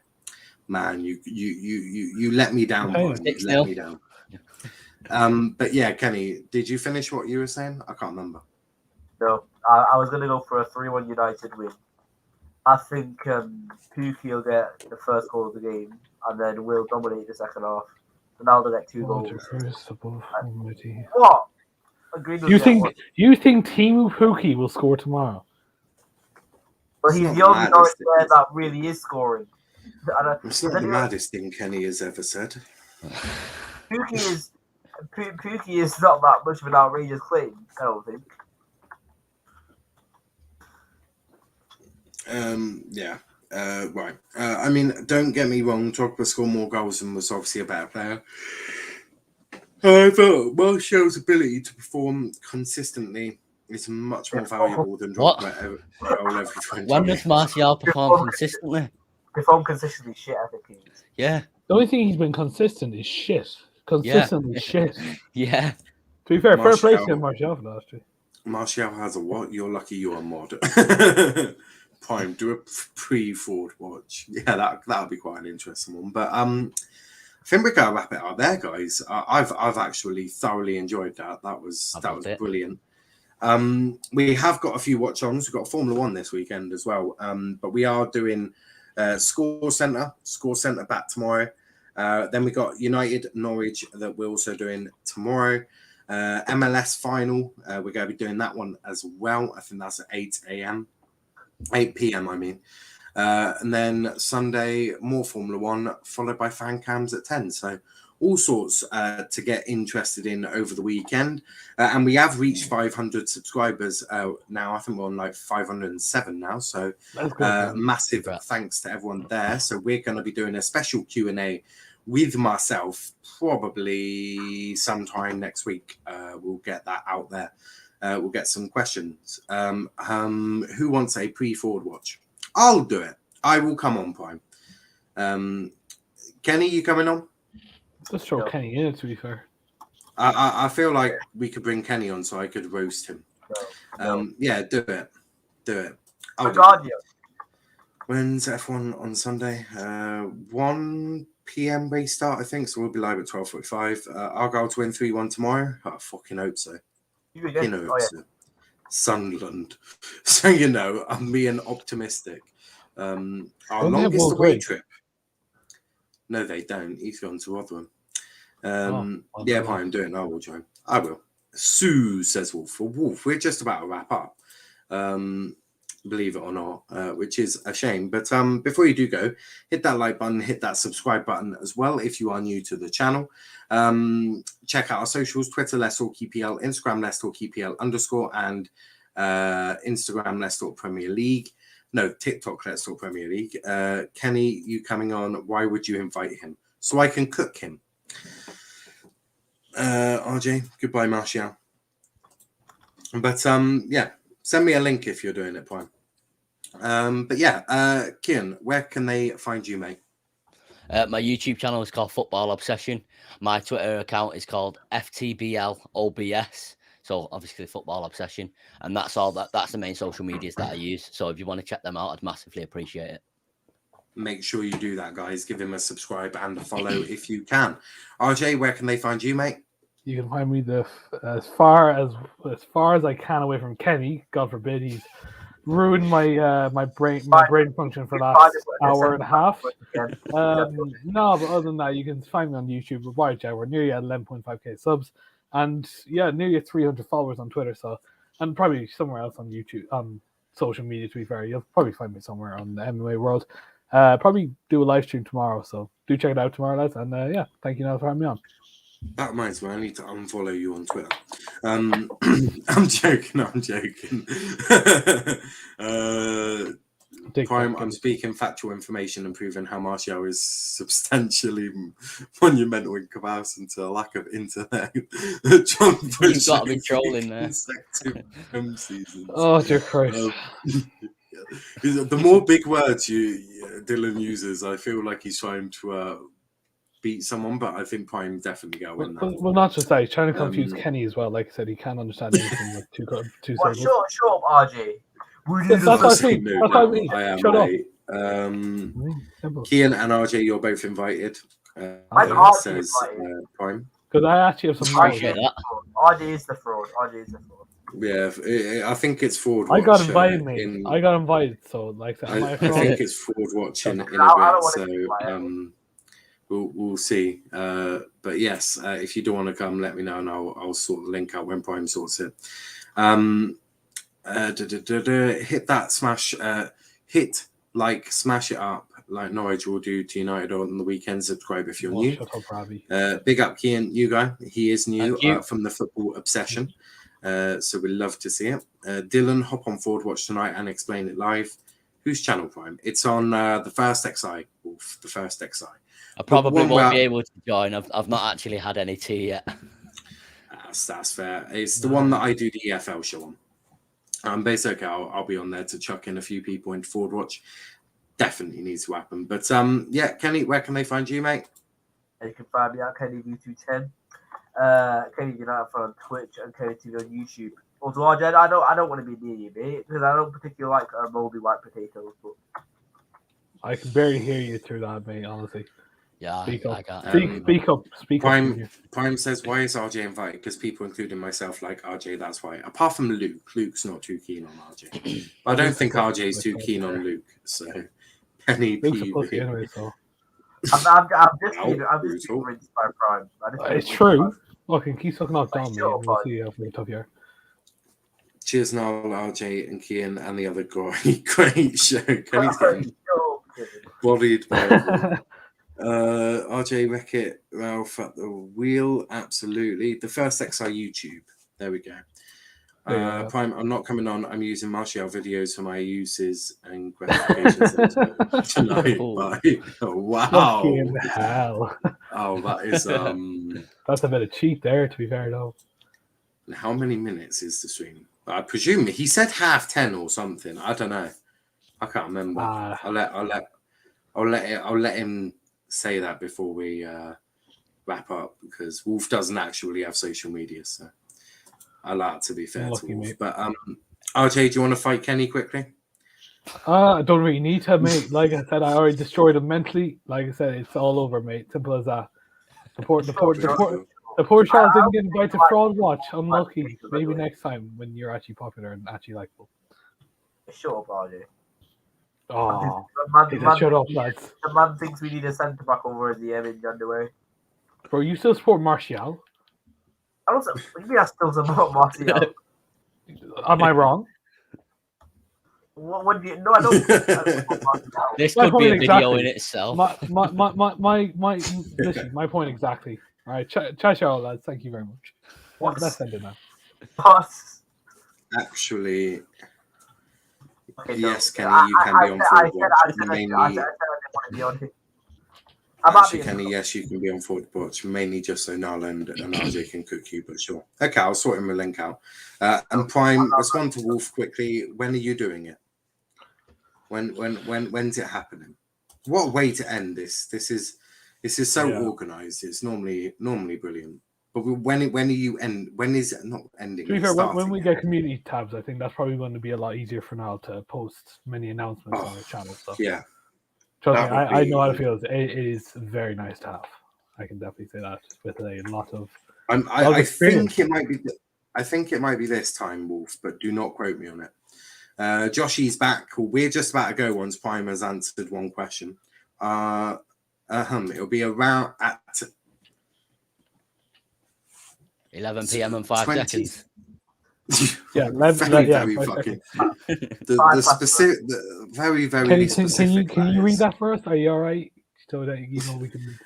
Man, you let me down. You let me down. But yeah, Kenny, did you finish what you were saying? I can't remember. No, I was going to go for a 3-1 United win. I think Pukki will get the first goal of the game, and then we'll dominate the second half. Ronaldo get 2 goals. What? You think Timu Pukki will score tomorrow? But he's the only Norwich player that really is scoring. It's not the maddest thing Kenny has ever said. Pukki is not that much of an outrageous claim, I don't think. Right. I mean, don't get me wrong. Drogba scored more goals and was obviously a better player. However, Martial's ability to perform consistently is much more valuable than Drogba every 20 When does Martial perform consistently? Perform consistently, shit, I think he is. Yeah, The only thing he's been consistent is shit. Consistently shit. Yeah. To be fair, fair play to Martial. him, Martial, for that, actually. Martial has a what? You're lucky you are mod. Prime, do a pre-forward watch. Yeah, that'll be quite an interesting one. But I think we're gonna wrap it up there, guys. I've actually thoroughly enjoyed that. That was brilliant. We have got a few watch-ons. We've got Formula One this weekend as well. But we are doing Score Centre back tomorrow. Then we got United Norwich that we're also doing tomorrow. MLS final, we're going to be doing that one as well. I think that's at 8 p.m. I mean. And then Sunday, more Formula One, followed by fan cams at 10. So all sorts to get interested in over the weekend. And we have reached 500 subscribers now. I think we're on like 507 now. So massive thanks to everyone there. So we're going to be doing a special Q&A with myself probably sometime next week. We'll get that out there. We'll get some questions. Who wants a pre-forward watch? I'll do it. I will come on, Prime. Kenny, you coming on? Let's throw Kenny in, to be fair. I feel like we could bring Kenny on so I could roast him. Yeah, do it. I'll do it. When's F1 on Sunday? 1 p.m. race start, I think. So we'll be live at 12:45. Argyle to win 3-1 tomorrow. I fucking hope so. Sunderland. So, I'm being optimistic. Our longest away trip. No, they don't. He's gone to Rotherham. Yeah, fine, do it. I will join. I will. Sue says Wolf. For Wolf, we're just about to wrap up. Believe it or not, which is a shame. But before you do go, hit that like button, hit that subscribe button as well if you are new to the channel. Check out our socials: Twitter, Let's Talk EPL, Instagram, Let's Talk EPL _ and Instagram, Let's Talk Premier League. No, TikTok, Let's Talk Premier League. Kenny, you coming on? Why would you invite him? So I can cook him. RJ, goodbye, Martial. But yeah, send me a link if you're doing it, Prime. But yeah, Cian, where can they find you, mate? My YouTube channel is called Football Obsession. My Twitter account is called FTBLOBS. So obviously Football Obsession, and that's all. That's the main social medias that I use. So if you want to check them out, I'd massively appreciate it. Make sure you do that, guys. Give him a subscribe and a follow if you can. RJ, where can they find you, mate? You can find me as far as I can away from Kenny. God forbid he's ruined my brain function for the last hour and a half. No, but other than that, you can find me on YouTube. We're nearly at 11.5k subs, and yeah, nearly at 300 followers on Twitter. So, and probably somewhere else on YouTube, on social media. To be fair, you'll probably find me somewhere on the MMA world. Probably do a live stream tomorrow, so do check it out tomorrow, lads. And yeah, thank you now for having me on. That reminds me, I need to unfollow you on Twitter. I'm joking. Prime, I'm speaking factual information and proving how Martial is substantially monumental in comparison to a lack of internet. John You've got to be trolling there. Oh, dear Christ. The more big words Dylan uses, I feel like he's trying to beat someone, but I think Prime definitely go win that. Well, not just that, he's trying to confuse Kenny as well. Like I said, he can't understand anything with two syllables. Shut up, RJ. That's what I mean. I am, Shut mate. Cian and RJ, you're both invited. Says Prime. Because I actually have some knowledge. RJ is the fraud. Yeah, I think it's forward. I got invited, mate. I got invited, so like I think it's forward watching in a bit. So we'll see. But yes, if you do want to come, let me know, and I'll sort the link out when Prime sorts it. Hit that smash. Hit like, smash it up like Norwich will do to United on the weekend. Subscribe if you're new. Big up Cian, you guy. He is new from the Football Obsession. So we'd love to see it. Dylan, hop on Forward Watch tonight and explain it live. Whose channel, Prime? It's on the First XI. Wolf, the First XI. I probably won't be able to join. I've not actually had any tea yet. That's fair. It's the one that I do the EFL show on. Basically, I'll be on there to chuck in a few people into Forward Watch. definitely needs to happen. But yeah, Kenny, where can they find you, mate? And you can find me at KennyV210. Kenny United on Twitch and Kenny TV on YouTube. Also, RJ, I don't want to be near you, mate, because I don't particularly like moldy white potatoes. But I can barely hear you through that, mate. Honestly. Yeah, Speak up. I got Speak up. Prime says, why is RJ invited? Because people, including myself, like RJ. That's why. Apart from Luke, Luke's not too keen on RJ. I don't think RJ is too keen on Luke. So Kenny Luke's a pussy PV. anyway, so I'm just being rinsed by Prime. it's true. Fucking keep sucking off Dom, mate. We'll see how tough you are. Cheers, Noel, RJ, and Cian, and the other great show. Kenny's getting bodied by everyone. RJ Beckett, Ralph at the wheel, absolutely. The first XI YouTube. There we go. Prime, I'm not coming on. I'm using Martial videos for my uses and gratifications tonight. Oh, wow. Fucking hell. Oh, that is That's a bit of cheat there, to be fair though. How many minutes is the stream? I presume he said 10:30 or something. I don't know. I can't remember. I'll let him say that before we wrap up, because Wolf doesn't actually have social media, so I like to be fair to Wolf. Mate. But RJ, do you want to fight Kenny quickly? I don't really need to, mate. Like I said, I already destroyed him mentally. Like I said, it's all over, mate. Simple as that. The poor child didn't get invited to Fraud Watch. Unlucky. Maybe next time when you're actually popular and actually likable. Shut up, RJ. Oh, shut up, lads. The man thinks we need a centre back over the in January. Bro, you still support Martial? I don't. What do you mean I still support Martial? Am I wrong? What do you? No, I don't. This could be a video in itself. Listen, my point exactly. All right, ciao, lads. Thank you very much. Let's end it now. Actually. Okay, yes, Kenny, you can be on Forward Watch. Actually, Kenny, yes, you can be on Forward Watch, mainly just so Nala and RJ can cook you, but sure. Okay, I'll sort him a link out. And Prime, respond to Wolf quickly. When are you doing it? When's it happening? What a way to end this. This is so organized. It's normally brilliant. But when are you end? When is it not ending? To be fair, when we get community tabs, I think that's probably going to be a lot easier for now to post many announcements on the channel. So yeah, trust me, I know how it feels. It is very nice to have. I can definitely say that with a lot of. I think it might be. I think it might be this time, Wolf, but do not quote me on it. Joshy's back. We're just about to go once Prime has answered one question. It'll be around at 11 p.m. and 5 seconds. Yeah, very fucking. The specific, very. Can you read that for us? Are you all right? So that we can.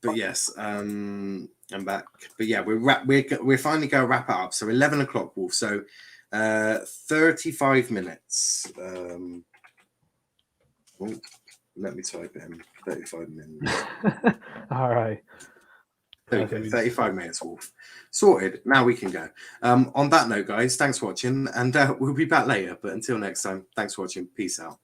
But yes, I'm back. But yeah, we're finally going to wrap it up. So 11 o'clock, Wolf. So 35 minutes. Let me type in 35 minutes. All right. 35 minutes, Wolf. Sorted. Now we can go. On that note, guys, thanks for watching, and we'll be back later. But until next time, thanks for watching. Peace out.